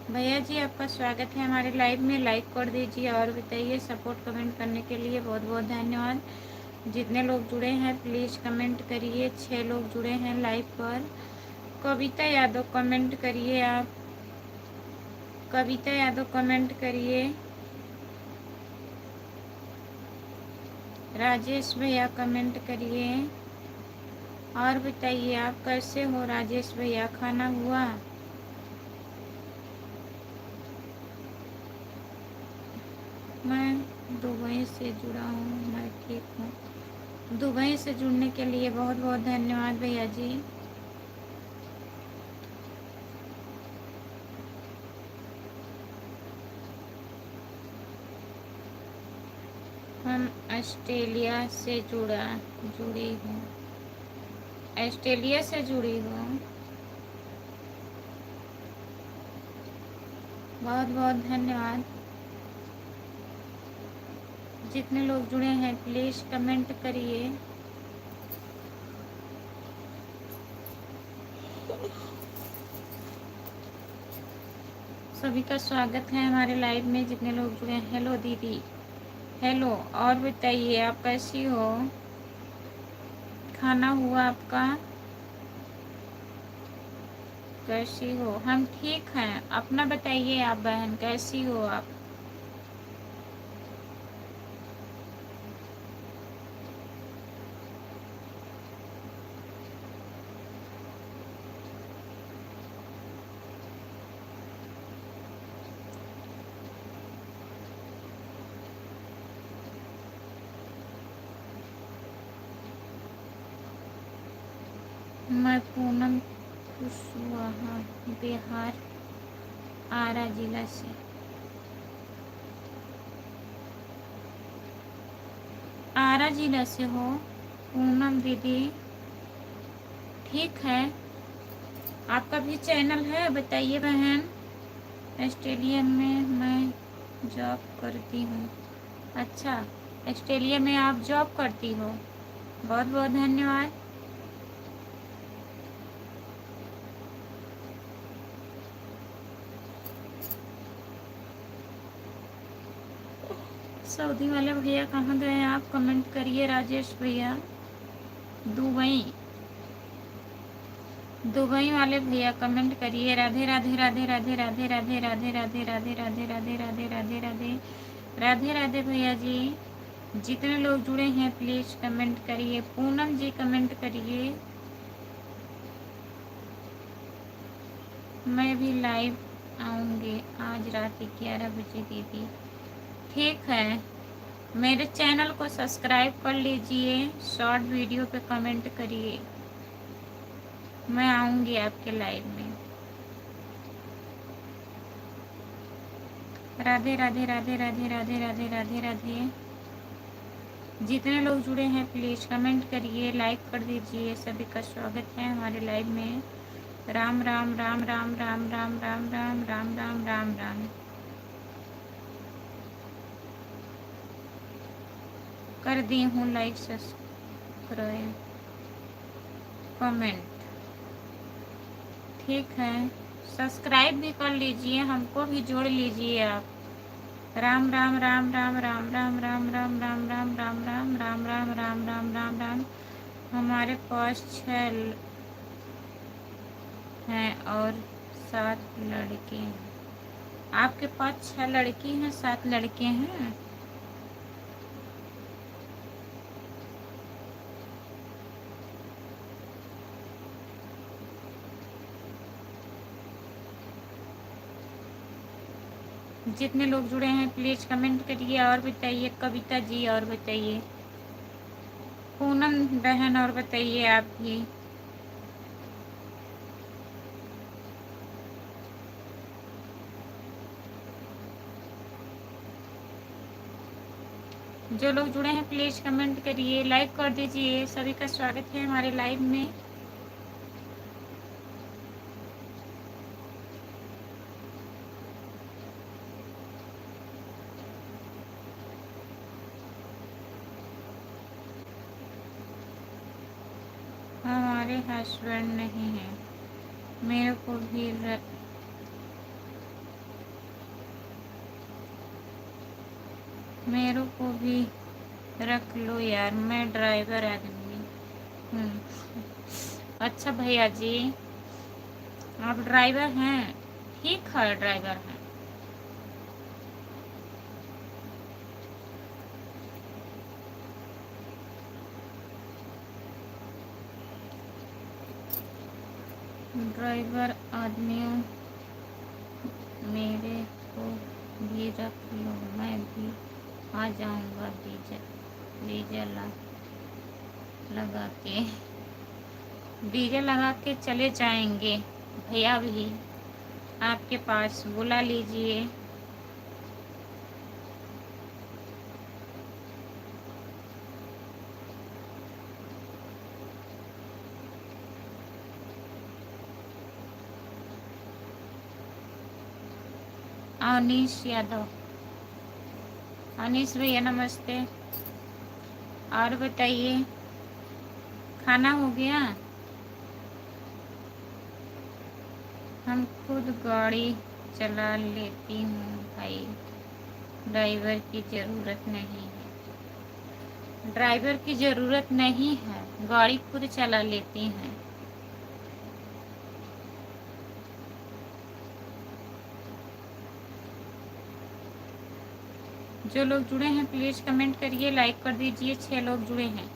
भैया जी, आपका स्वागत है हमारे लाइव में। लाइक कर दीजिए और बताइए। सपोर्ट कमेंट करने के लिए बहुत बहुत धन्यवाद। जितने लोग जुड़े हैं प्लीज़ कमेंट करिए। 6 लोग जुड़े हैं लाइव पर। कविता यादव कमेंट करिए आप। कविता यादव कमेंट करिए। राजेश भैया कमेंट करिए और बताइए आप कैसे हो? राजेश भैया, खाना हुआ? मैं दुबई से जुड़ा हूँ, मैं ठीक हूँ। दुबई से जुड़ने के लिए बहुत बहुत धन्यवाद भैया जी। हम ऑस्ट्रेलिया से जुड़ी हूँ। ऑस्ट्रेलिया से जुड़ी हूँ। बहुत बहुत धन्यवाद। जितने लोग जुड़े हैं प्लीज़ कमेंट करिए। सभी का स्वागत है हमारे लाइव में। जितने लोग जुड़े हैं, हेलो दीदी, हेलो। और बताइए आप कैसी हो? खाना हुआ आपका? कैसी हो? हम ठीक हैं। अपना बताइए आप बहन, कैसी हो आप? मैं पूनम कुशवाहा, बिहार, आरा जिला से। आरा जिला से हो पूनम दीदी? ठीक है। आपका भी चैनल है, बताइए बहन। ऑस्ट्रेलिया में मैं जॉब करती हूँ। अच्छा, ऑस्ट्रेलिया में आप जॉब करती हो, बहुत बहुत धन्यवाद। सऊदी वाले भैया कहाँ गए आप? कमेंट करिए। राजेश भैया दुबई, दुबई वाले भैया कमेंट करिए। राधे राधे राधे राधे राधे राधे राधे राधे राधे राधे राधे राधे राधे राधे राधे राधे भैया जी। जितने लोग जुड़े हैं प्लीज कमेंट करिए। पूनम जी कमेंट करिए। मैं भी लाइव आऊँगी आज रात 11 बजे दीदी। ठीक है, मेरे चैनल को सब्सक्राइब कर लीजिए। शॉर्ट वीडियो पे कमेंट करिए, मैं आऊँगी आपके लाइव में। राधे राधे राधे राधे राधे राधे राधे राधे। जितने लोग जुड़े हैं प्लीज़ कमेंट करिए, लाइक कर दीजिए। सभी का स्वागत है हमारे लाइव में। राम राम राम राम राम राम राम राम राम राम राम राम। कर दी हूँ लाइक सब्सक्राइब कमेंट। ठीक है, सब्सक्राइब भी कर लीजिए, हमको भी जोड़ लीजिए आप। राम राम राम राम राम राम राम राम राम राम राम राम राम राम राम राम राम राम। हमारे पास 6 हैं और 7 लड़के हैं। आपके पास 6 लड़की हैं, 7 लड़के हैं? जितने लोग जुड़े हैं प्लीज़ कमेंट करिए और बताइए। कविता जी और बताइए। पूनम बहन और बताइए आप भी। जो लोग जुड़े हैं प्लीज़ कमेंट करिए, लाइक कर दीजिए। सभी का स्वागत है हमारे लाइव में। हमारे हस्बैंड नहीं हैं, मेरे को भी मेरे को भी रख लो यार, मैं ड्राइवर आदमी हूँ। अच्छा भैया जी, आप ड्राइवर हैं? ठीक है, ड्राइवर हैं। ड्राइवर आदमियों, मेरे को भी रख लो, मैं भी आ जाऊंगा। डीजल लगा के डीजल लगा के चले जाएंगे भैया भी आपके पास, बुला लीजिए। अनीश यादव, अनीश भैया नमस्ते। और बताइए, खाना हो गया? हम खुद गाड़ी चला लेती हूँ भाई, ड्राइवर की ज़रूरत नहीं है। ड्राइवर की ज़रूरत नहीं है, गाड़ी खुद चला लेती हैं। जो लोग जुड़े हैं प्लीज़ कमेंट करिए, लाइक कर दीजिए। 6 लोग जुड़े हैं।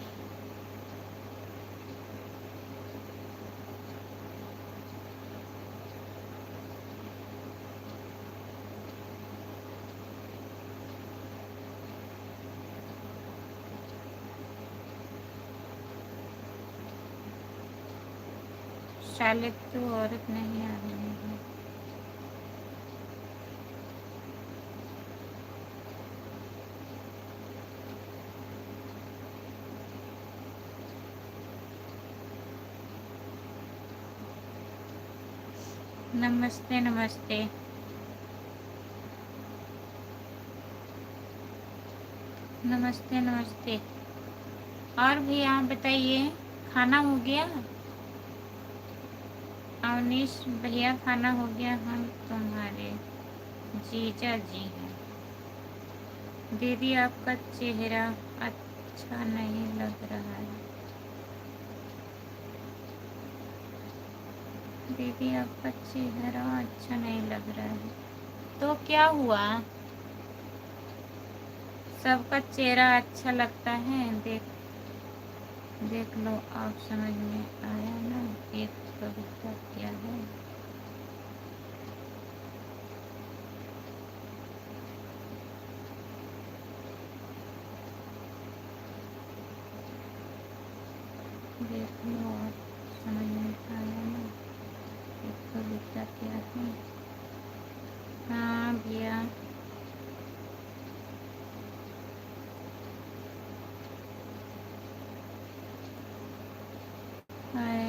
शायद तो औरत नहीं आ रही है। नमस्ते नमस्ते। नमस्ते नमस्ते। और भी आप बताइए, खाना हो गया? अवनीश भैया खाना हो गया। हम तुम्हारे जीजा जी हैं। दीदी आपका चेहरा अच्छा नहीं लग रहा है। दीदी आपका चेहरा अच्छा नहीं लग रहा है तो क्या हुआ? सबका चेहरा अच्छा लगता है। देख लो, आप समझ में आया ना एक कविता क्या है? देख लो, आप समझ में आया ना एक कविता क्या है? हाँ भैया। हाय।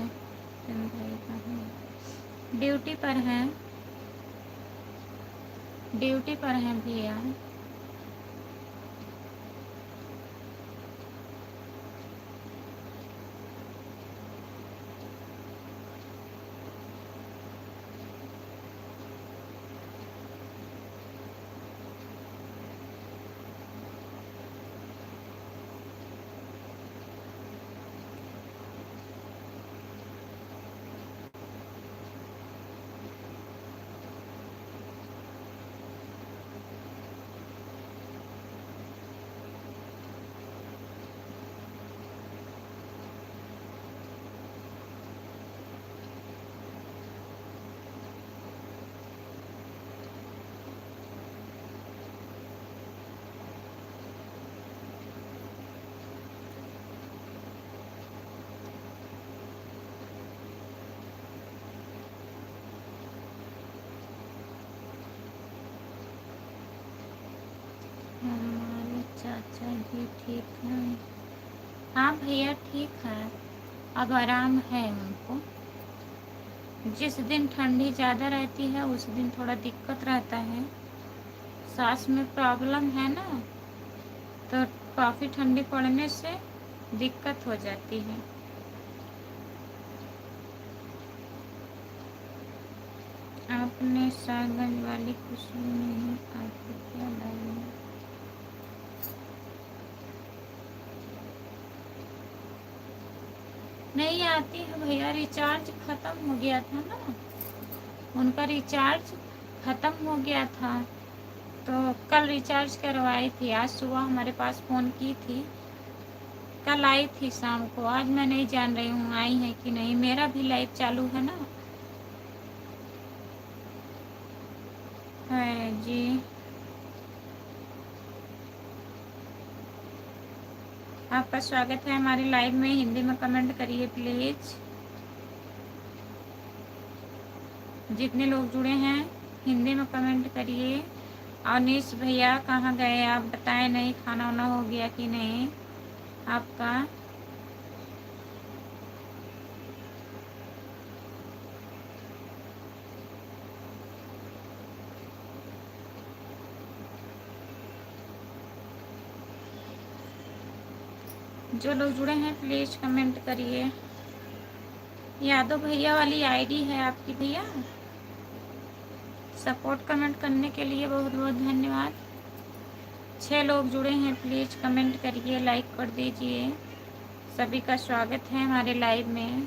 तुम भाई कहाँ? ड्यूटी पर हैं। ड्यूटी पर हैं भैया। हमारे चाचा जी ठीक हैं? हाँ भैया ठीक है। अब आराम है उनको। जिस दिन ठंडी ज़्यादा रहती है उस दिन थोड़ा दिक्कत रहता है। सांस में प्रॉब्लम है ना, तो काफ़ी ठंडी पड़ने से दिक्कत हो जाती है। आपने सागंज वाली खुशबू नहीं आती क्या लाई है? नहीं आती है भैया, रिचार्ज ख़त्म हो गया था ना। उनका रिचार्ज ख़त्म हो गया था तो कल रिचार्ज करवाई थी। आज सुबह हमारे पास फ़ोन की थी। कल आई थी शाम को। आज मैं नहीं जान रही हूँ आई है कि नहीं। मेरा भी लाइव चालू है ना। है जी। आपका स्वागत है हमारे लाइव में। हिंदी में कमेंट करिए प्लीज़। जितने लोग जुड़े हैं हिंदी में कमेंट करिए। अवनीश भैया कहाँ गए आप बताएं? नहीं खाना वाना हो गया कि नहीं आपका? जो लोग जुड़े हैं प्लीज़ कमेंट करिए। यादव भैया वाली आईडी है आपकी भैया। सपोर्ट कमेंट करने के लिए बहुत बहुत धन्यवाद। 6 लोग जुड़े हैं प्लीज़ कमेंट करिए, लाइक कर दीजिए। सभी का स्वागत है हमारे लाइव में।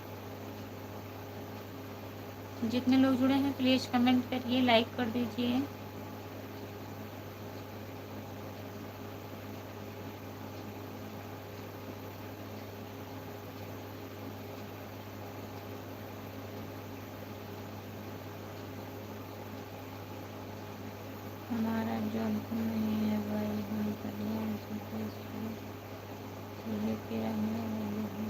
जितने लोग जुड़े हैं प्लीज़ कमेंट करिए, लाइक कर दीजिए। हमारा जौनपुर नहीं है भाई, हम कल्याण से लेके रहने वाले हैं।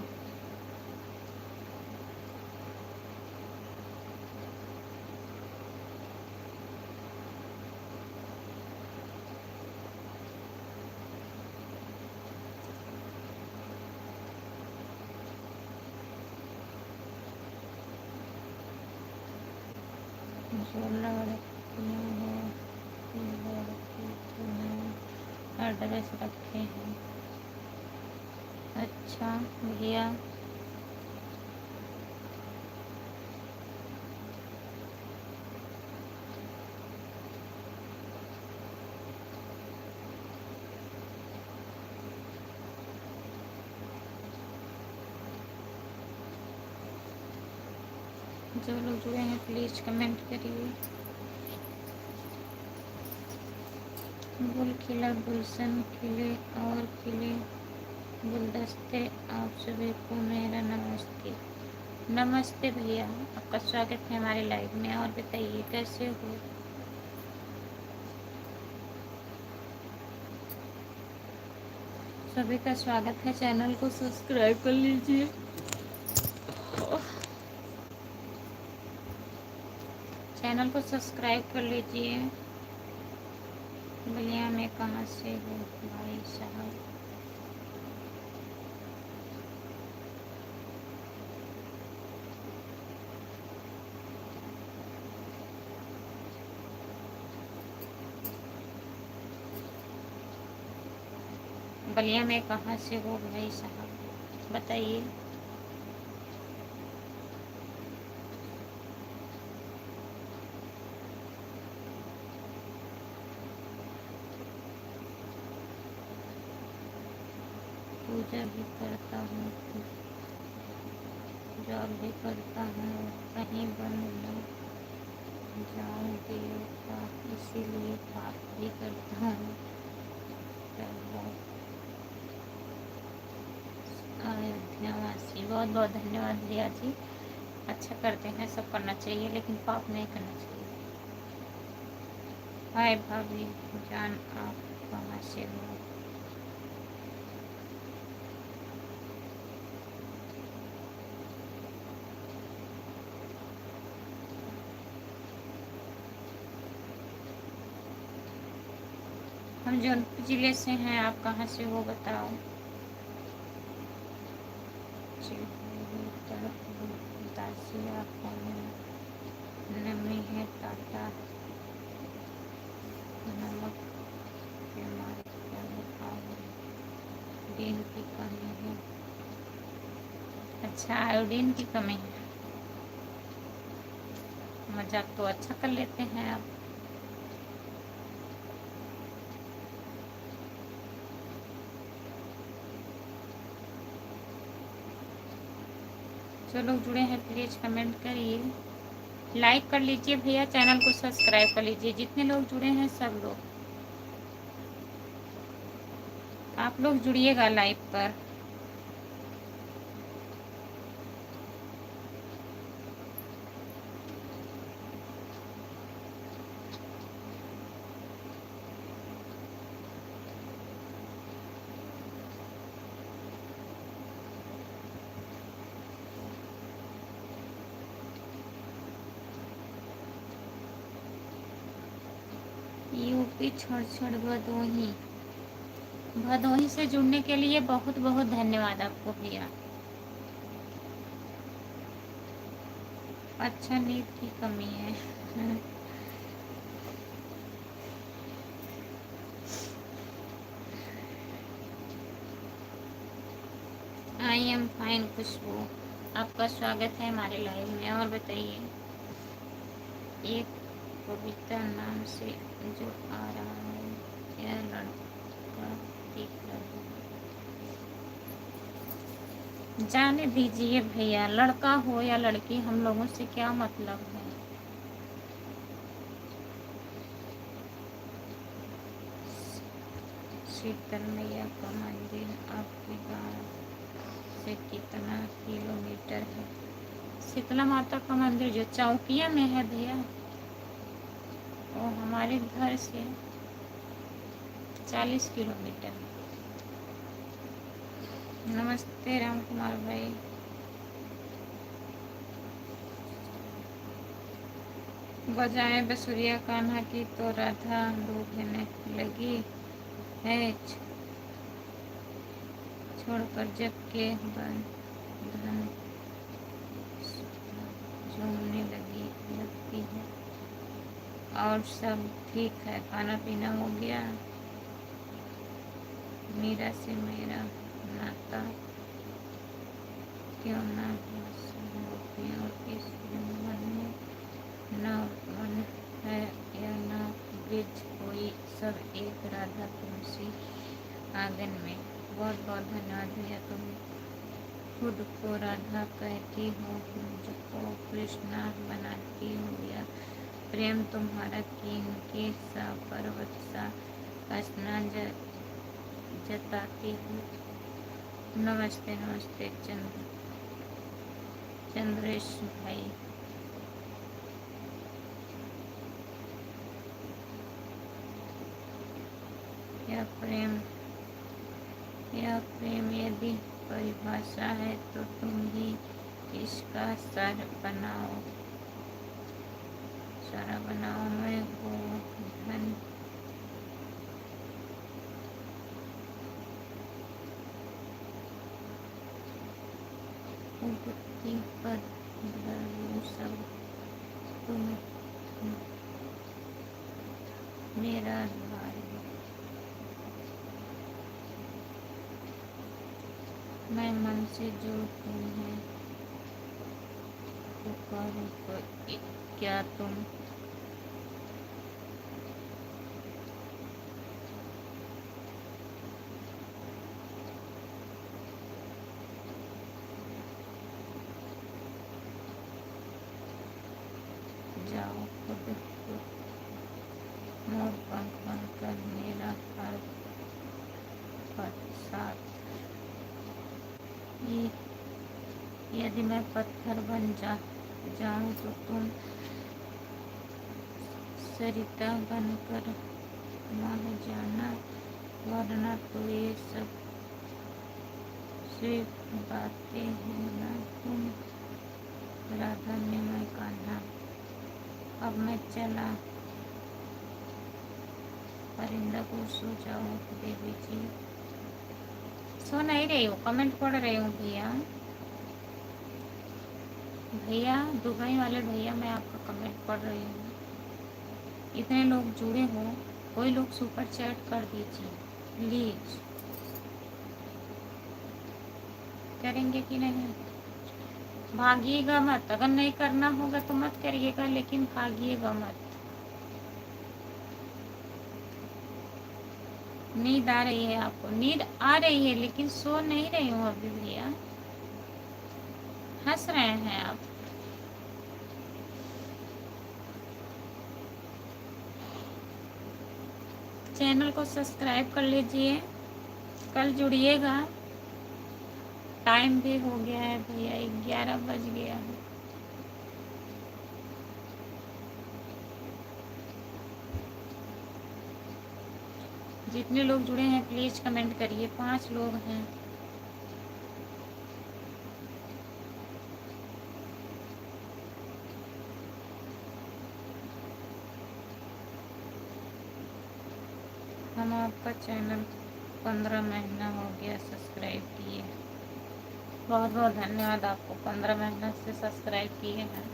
जो लड़कियाँ हैं लड़की तो हैं, एड्रेस रखे हैं। अच्छा भैया, जो लोग जुड़े हैं प्लीज़ कमेंट करिए। गुल खिला, गुलशन खिले और खिले गुलदस्ते, आप सभी को मेरा नमस्ते। नमस्ते भैया, आपका स्वागत है हमारे लाइव में। और बताइए कैसे हो? सभी का स्वागत है। चैनल को सब्सक्राइब कर लीजिए। चैनल को सब्सक्राइब कर लीजिए। बलिया में कहाँ से हो भाई साहब? बलिया में कहाँ से हो भाई साहब, बताइए। पूजा भी करता हूँ, जॉब भी करता हूँ, कहीं बन जाऊँ देवता, इसीलिए पाप भी करता हूँ। अयोध्यावासी, बहुत बहुत धन्यवाद भैया जी। अच्छा करते हैं, सब करना चाहिए लेकिन पाप नहीं करना चाहिए। हाय भाभी जान, आप कहाँ से हो? हम जौनपुर जिले से हैं, आप कहाँ से हो बताओ। दासिया नमी है टाटा, नमक के आयोडीन की कमी है। अच्छा, आयोडीन की कमी है। मजाक तो अच्छा कर लेते हैं आप। जो लोग जुड़े हैं प्लीज कमेंट करिए, लाइक कर लीजिए भैया, चैनल को सब्सक्राइब कर लीजिए। जितने लोग जुड़े हैं सब लोग, आप लोग जुड़िएगा लाइव पर। यूपी छड़ भदोही, भदोही से जुड़ने के लिए बहुत बहुत धन्यवाद आपको भैया। अच्छा, नींद की कमी है। आई एम फाइन खुशबू, आपका स्वागत है हमारे लाइव में। और बताइए, एक कविता नाम से जो आ रहा है, यह लड़का दिख रहा है। जाने दीजिए भैया, लड़का हो या लड़की, हम लोगों से क्या मतलब है। शीतल मैया का मंदिर आपके गांव से कितना किलोमीटर है? शीतला माता का मंदिर जो चौकिया में है भैया, वो हमारे घर से 40 किलोमीटर। नमस्ते राम कुमार भाई। बजाए बसुरिया कान्हा की तो राधा डूबने लगी है, छोड़कर जब के बंधन झूमने लगती है। और सब ठीक है, खाना पीना हो गया? मीरा से मेरा नाता क्यों ना गोपियों इस मन में न मन है या न ब्रिज कोई, सब एक राधा तुलसी आंगन में। बहुत बहुत धन्यवाद भैया, तुम खुद को राधा कहती हो, मुझको कृष्णा बनाती हो, या प्रेम तुम्हारा किनके सा पर्वत सा स्नान जताती हो। नमस्ते नमस्ते चंद्रेश भाई। यह प्रेम यदि परिभाषा है तो तुम ही इसका सार बनाओ। मैं गोधन उगती पर सब तुम मेरा द्वार है। मैं मन से जो तुम्हें पुकारूं तो क्या तुम जाओ खुद मोर पंख बनकर मेरा हर साथ। यदि मैं पत्थर बन जाऊं तो तुम सरिता बनकर मान जाना, वरना तो ये सब सिर्फ बातें हैं ना। तुम राधा में मैं कान्हा। अब मैं चला, परिंदा को सो जाओ देवी जी। सो नहीं रही हूँ, कमेंट पढ़ रही हूँ भैया। भैया दुबई वाले भैया, मैं आपका कमेंट पढ़ रही हूँ। इतने लोग जुड़े हो, कोई लोग सुपर चैट कर दीजिए प्लीज। करेंगे कि नहीं? भागिएगा मत, अगर नहीं करना होगा तो मत करिएगा, लेकिन भागिएगा मत। नींद आ रही है आपको? नींद आ रही है, लेकिन सो नहीं रही हूँ अभी भैया। हंस रहे हैं आप। चैनल को सब्सक्राइब कर लीजिए, कल जुड़िएगा। टाइम भी हो गया है भैया, 11 बज गया है। जितने लोग जुड़े हैं प्लीज कमेंट करिए, 5 लोग हैं। हम आपका चैनल 15 महीना हो गया सब्सक्राइब किए। बहुत बहुत धन्यवाद आपको, 15 महीना से सब्सक्राइब किए हैं।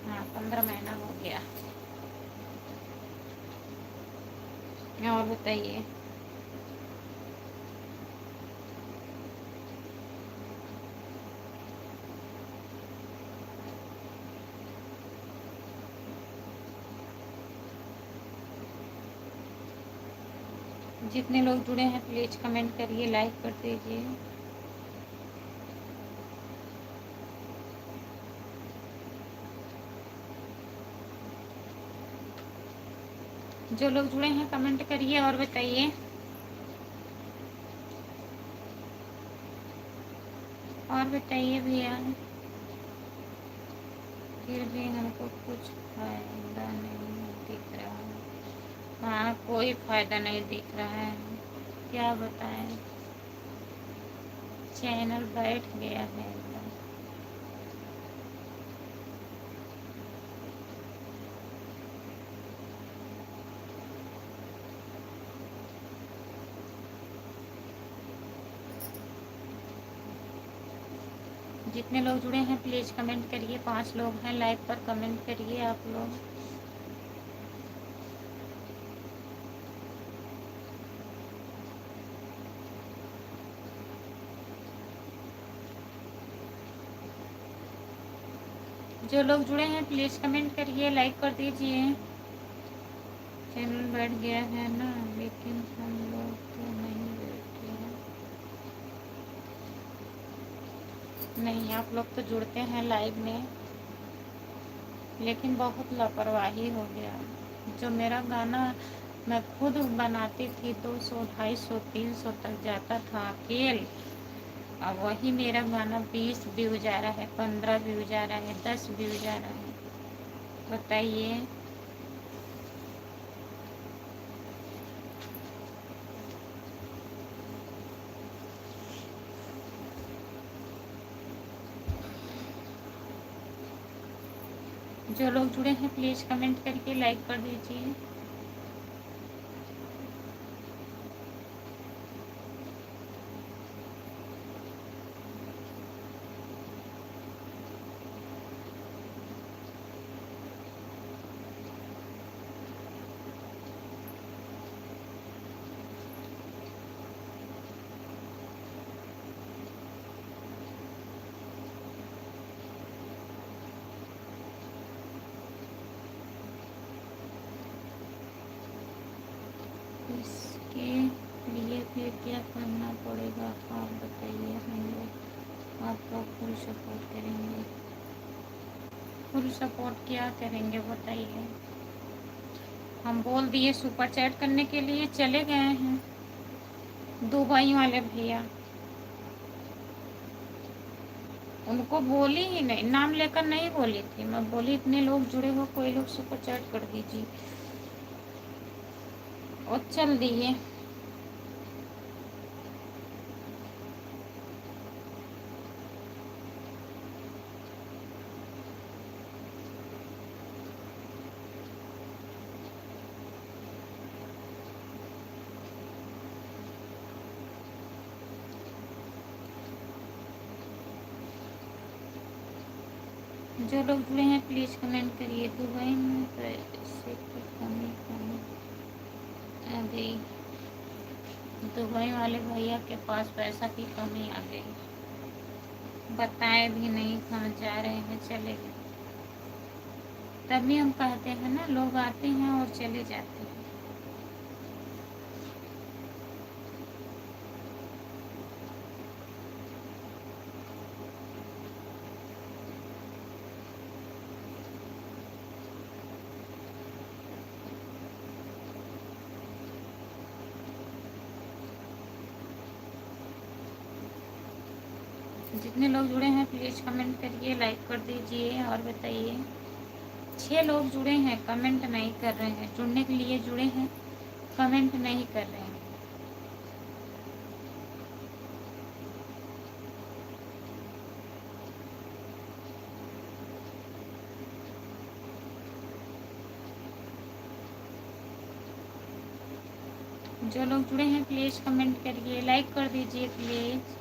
हाँ 15 महीना हो गया। और बताइए। जितने लोग जुड़े हैं प्लीज कमेंट करिए, लाइक कर दीजिए। जो लोग जुड़े हैं कमेंट करिए और बताइए। और बताइए भैया। फिर भी हमको कुछ फायदा नहीं दिख रहा। हाँ, कोई फायदा नहीं दिख रहा है, क्या बताएं। चैनल बैठ गया है एकदम। जितने लोग जुड़े हैं प्लीज़ कमेंट करिए। 5 लोग हैं लाइव पर, कमेंट करिए आप लोग। जो लोग जुड़े हैं प्लीज़ कमेंट करिए, लाइक कर दीजिए। चैनल बैठ गया है ना, लेकिन हम लोग तो नहीं बैठे हैं। नहीं, आप लोग तो जुड़ते हैं लाइव में, लेकिन बहुत लापरवाही हो गया। जो मेरा गाना मैं खुद बनाती थी 200, 250, 300 तक जाता था अकेले। अब वही मेरा गाना 20 व्यूज आ रहा है, 15 व्यूज आ रहा है, 10 व्यूज आ रहा है। बताइए। जो लोग जुड़े हैं प्लीज़ कमेंट करके लाइक कर दीजिए। इसके लिए फिर क्या करना पड़ेगा आप बताइए। हम लोग आपका फुल सपोर्ट करेंगे। फुल सपोर्ट क्या करेंगे बताइए। हम बोल दिए सुपर चैट करने के लिए, चले गए हैं दुबई वाले भैया। उनको बोली ही नहीं, नाम लेकर नहीं बोली थी मैं, बोली इतने लोग जुड़े हो, कोई लोग सुपर चैट कर दीजिए, और चल दिए। जो लोग जुड़े हैं प्लीज़ कमेंट करिए। दुबई में पैसे की कमी कमी आ गई। दुबई वाले भैया के पास पैसा की कमी आ गई, बताए भी नहीं कहाँ जा रहे हैं, चले गए। तभी हम कहते हैं ना, लोग आते हैं और चले जाते हैं। जितने लोग जुड़े हैं प्लीज़ कमेंट करिए, लाइक कर दीजिए और बताइए। 6 लोग जुड़े हैं, कमेंट नहीं कर रहे हैं। जुड़ने के लिए जुड़े हैं, कमेंट नहीं कर रहे हैं। जो लोग जुड़े हैं प्लीज़ कमेंट करिए, लाइक कर दीजिए प्लीज़।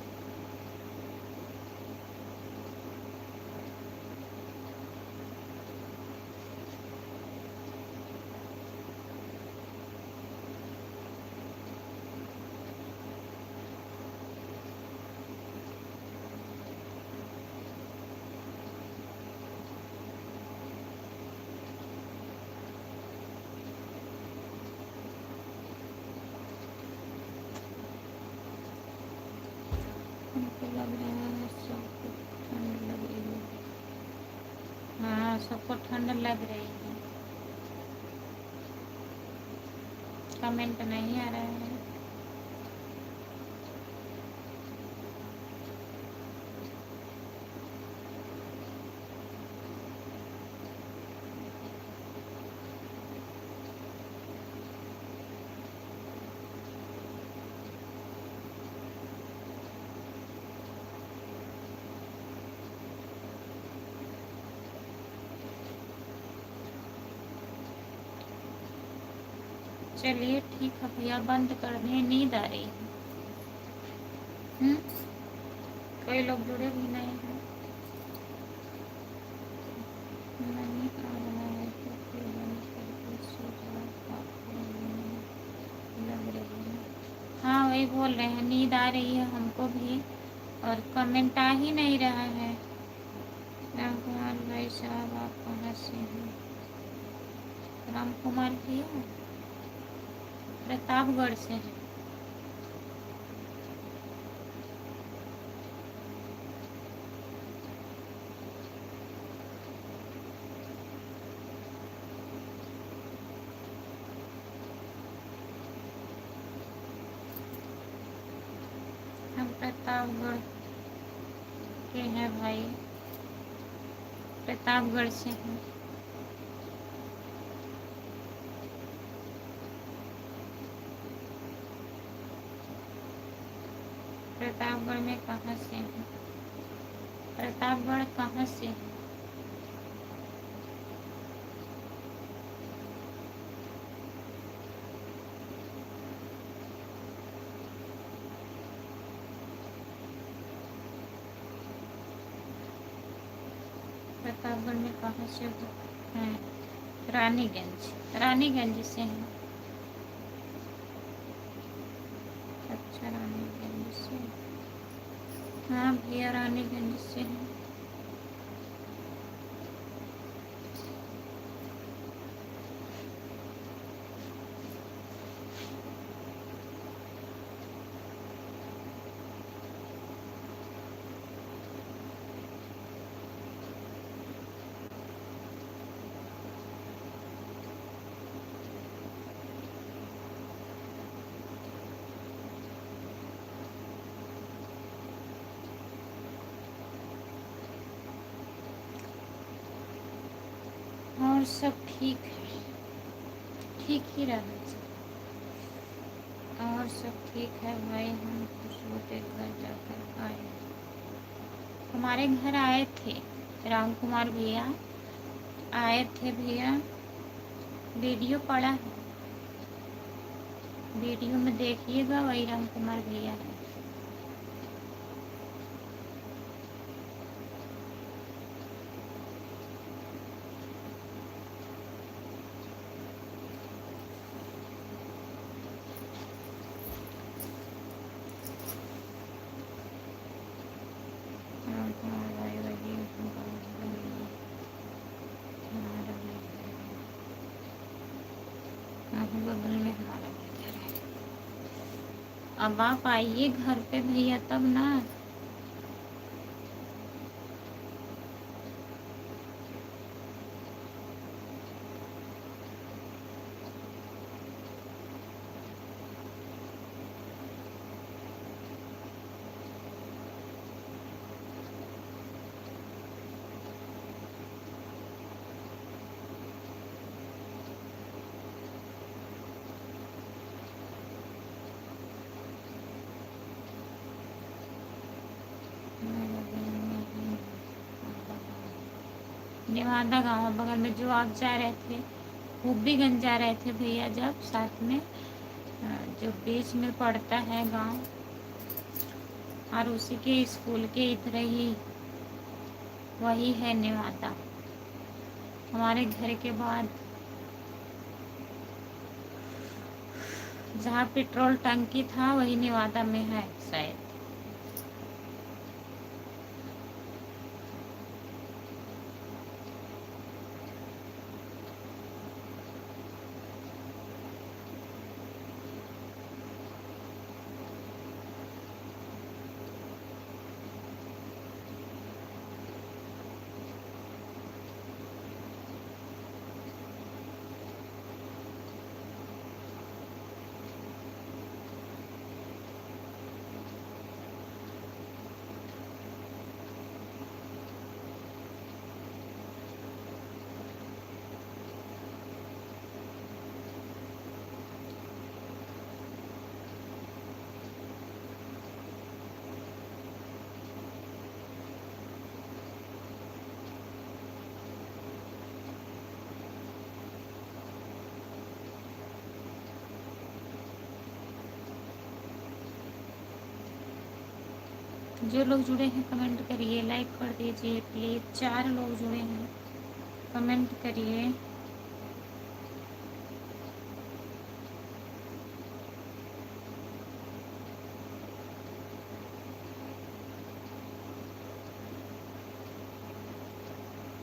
हमको लग रहा है सबको ठंड लग रही है। हाँ, सबको ठंड लग रही है। कमेंट नहीं आ रहा है। चलिए ठीक है भैया, बंद कर दें, नींद आ रही है। कई लोग जुड़े भी नहीं हैं। नहीं आ रहा है तो फिर बंद करके सो जाओ, आपको लग रही है। हाँ वही बोल रहे हैं, नींद आ रही है हमको भी, और कमेंट आ ही नहीं रहा है। राम कुमार भाई साहब, आप कहाँ से हैं? राम कुमार भैया प्रतापगढ़ से हैं। हम प्रतापगढ़ के हैं भाई, प्रतापगढ़ से हैं। प्रतापगढ़ में कहाँ से हैं? प्रतापगढ़ कहाँ से हैं? प्रतापगढ़ में कहाँ से हैं? रानीगंज, रानीगंज से हैं। अच्छा रानीगंज से, हाँ भैया रानीगंज से हैं। और सब ठीक है, ठीक ही रहना चाहिए। और सब ठीक है भाई, हम खुशबू के घर जाकर आए। हमारे घर आए थे राम कुमार भैया, आए थे भैया, वीडियो पड़ा है, वीडियो में देखिएगा, वही राम कुमार भैया है। राम कुमार भाई वही बगल में हमारा घर है। अब आप आइए घर पे भैया तब ना। नेवादा गांव बगल में, जो आप जा रहे थे हुब्बीगंज जा रहे थे भैया, जब साथ में जो बीच में पड़ता है गांव, और उसी के स्कूल के इधर ही वही है नेवादा, हमारे घर के बाद जहाँ पेट्रोल टंकी था वही नेवादा में है शायद। जो लोग जुड़े हैं कमेंट करिए, लाइक कर दीजिए प्लीज़। 4 लोग जुड़े हैं, कमेंट करिए।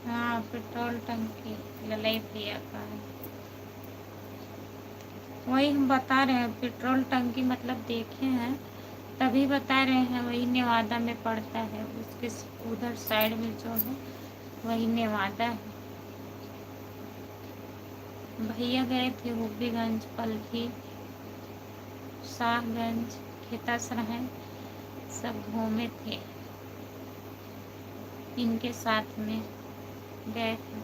हाँ, पेट्रोल टंकी ललई भैया का है। वही हम बता रहे हैं, पेट्रोल टंकी मतलब देखे हैं तभी बता रहे हैं। वही नेवादा में पड़ता है, उसके उधर साइड में जो है वही नेवादा है। भैया गए थे हुब्बीगंज, पलथी, शाहगंज, खेतासराय सब घूमे थे, इनके साथ में गए थे।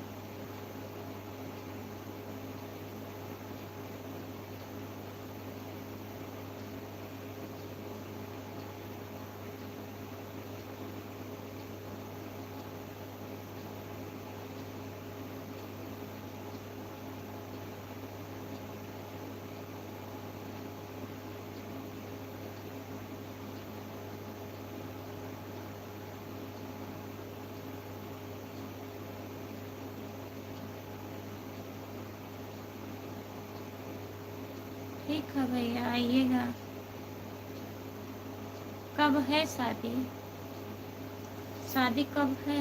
ठीक है भैया, आइएगा। कब है शादी? शादी कब है?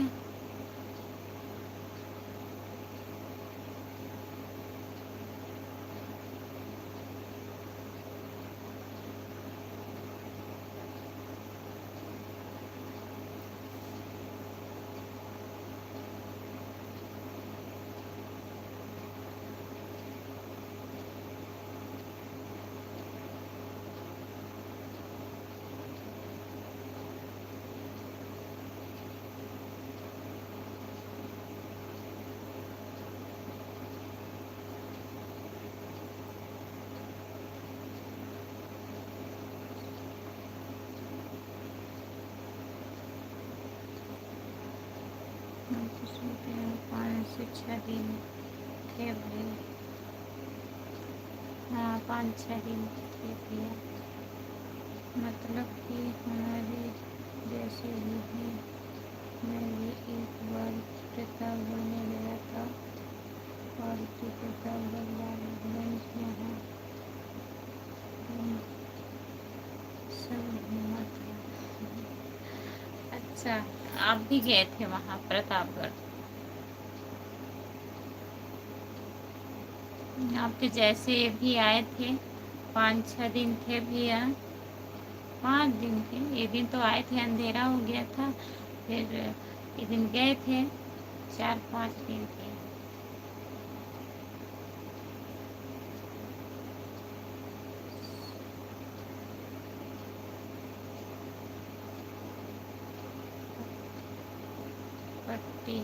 हम तो सोते हैं 5 से 6 दिन थे भाई। हाँ, 5-6 दिन थे भैया। मतलब कि हमारे जैसे ही है। मैं भी एक बार प्रतापगढ़ में गया था, पालतू प्रतापगढ़ लालगंज यहाँ सब घूमा था। अच्छा, आप भी गए थे वहाँ प्रतापगढ़? आपके जैसे भी आए थे, 5-6 दिन थे भैया। 5 दिन थे। एक दिन तो आए थे, अंधेरा हो गया था, फिर एक दिन गए थे, 4-5 दिन थे। पट्टी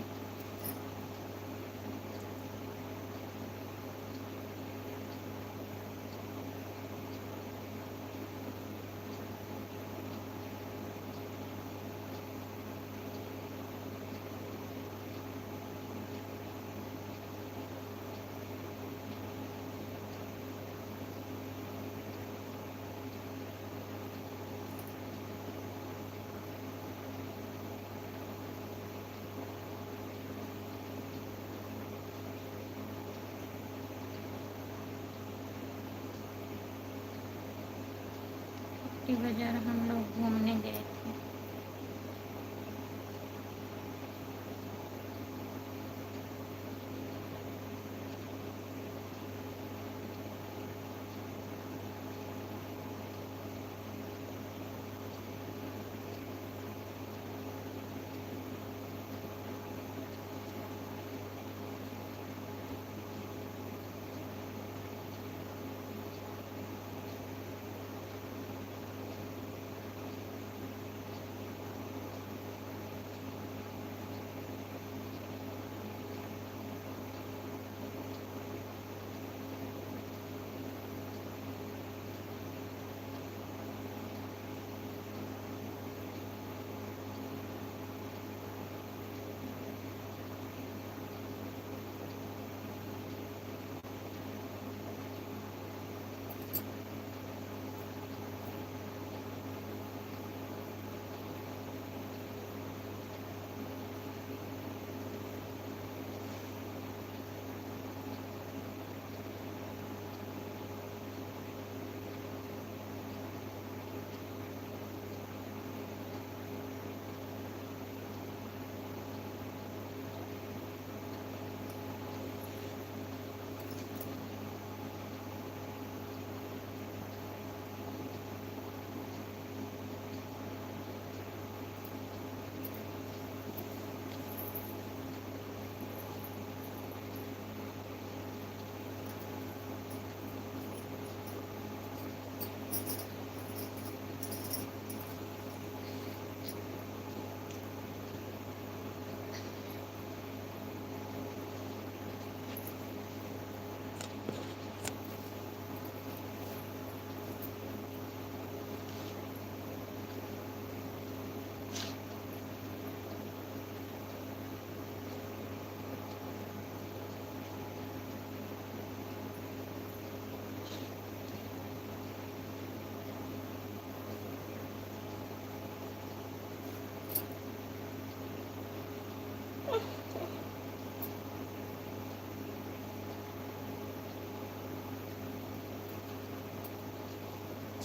बाजार हम लोग घूमने गए थे।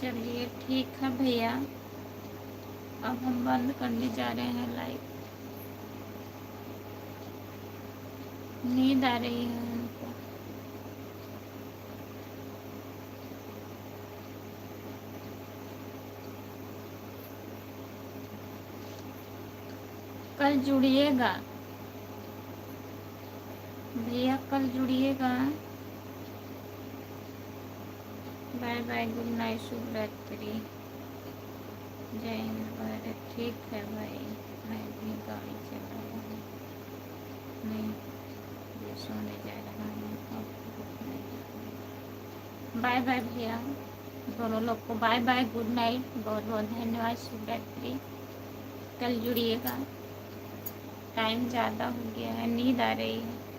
चलिए ठीक है भैया, अब हम बंद करने जा रहे हैं लाइव। नींद आ रही है हमको। कल जुड़िएगा भैया, कल जुड़िएगा। बाय बाय, गुड नाइट, शुभ रात्रि, जय हिंद भारत। ठीक है भाई, मैं भी गाड़ी चला रहा हूँ, नहीं ये सोने जा रहा हूँ। बाय बाय भैया, दोनों लोग को बाय बाय, गुड नाइट, बहुत बहुत धन्यवाद, शुभ रात्रि। कल जुड़िएगा, टाइम ज़्यादा हो गया है, नींद आ रही है।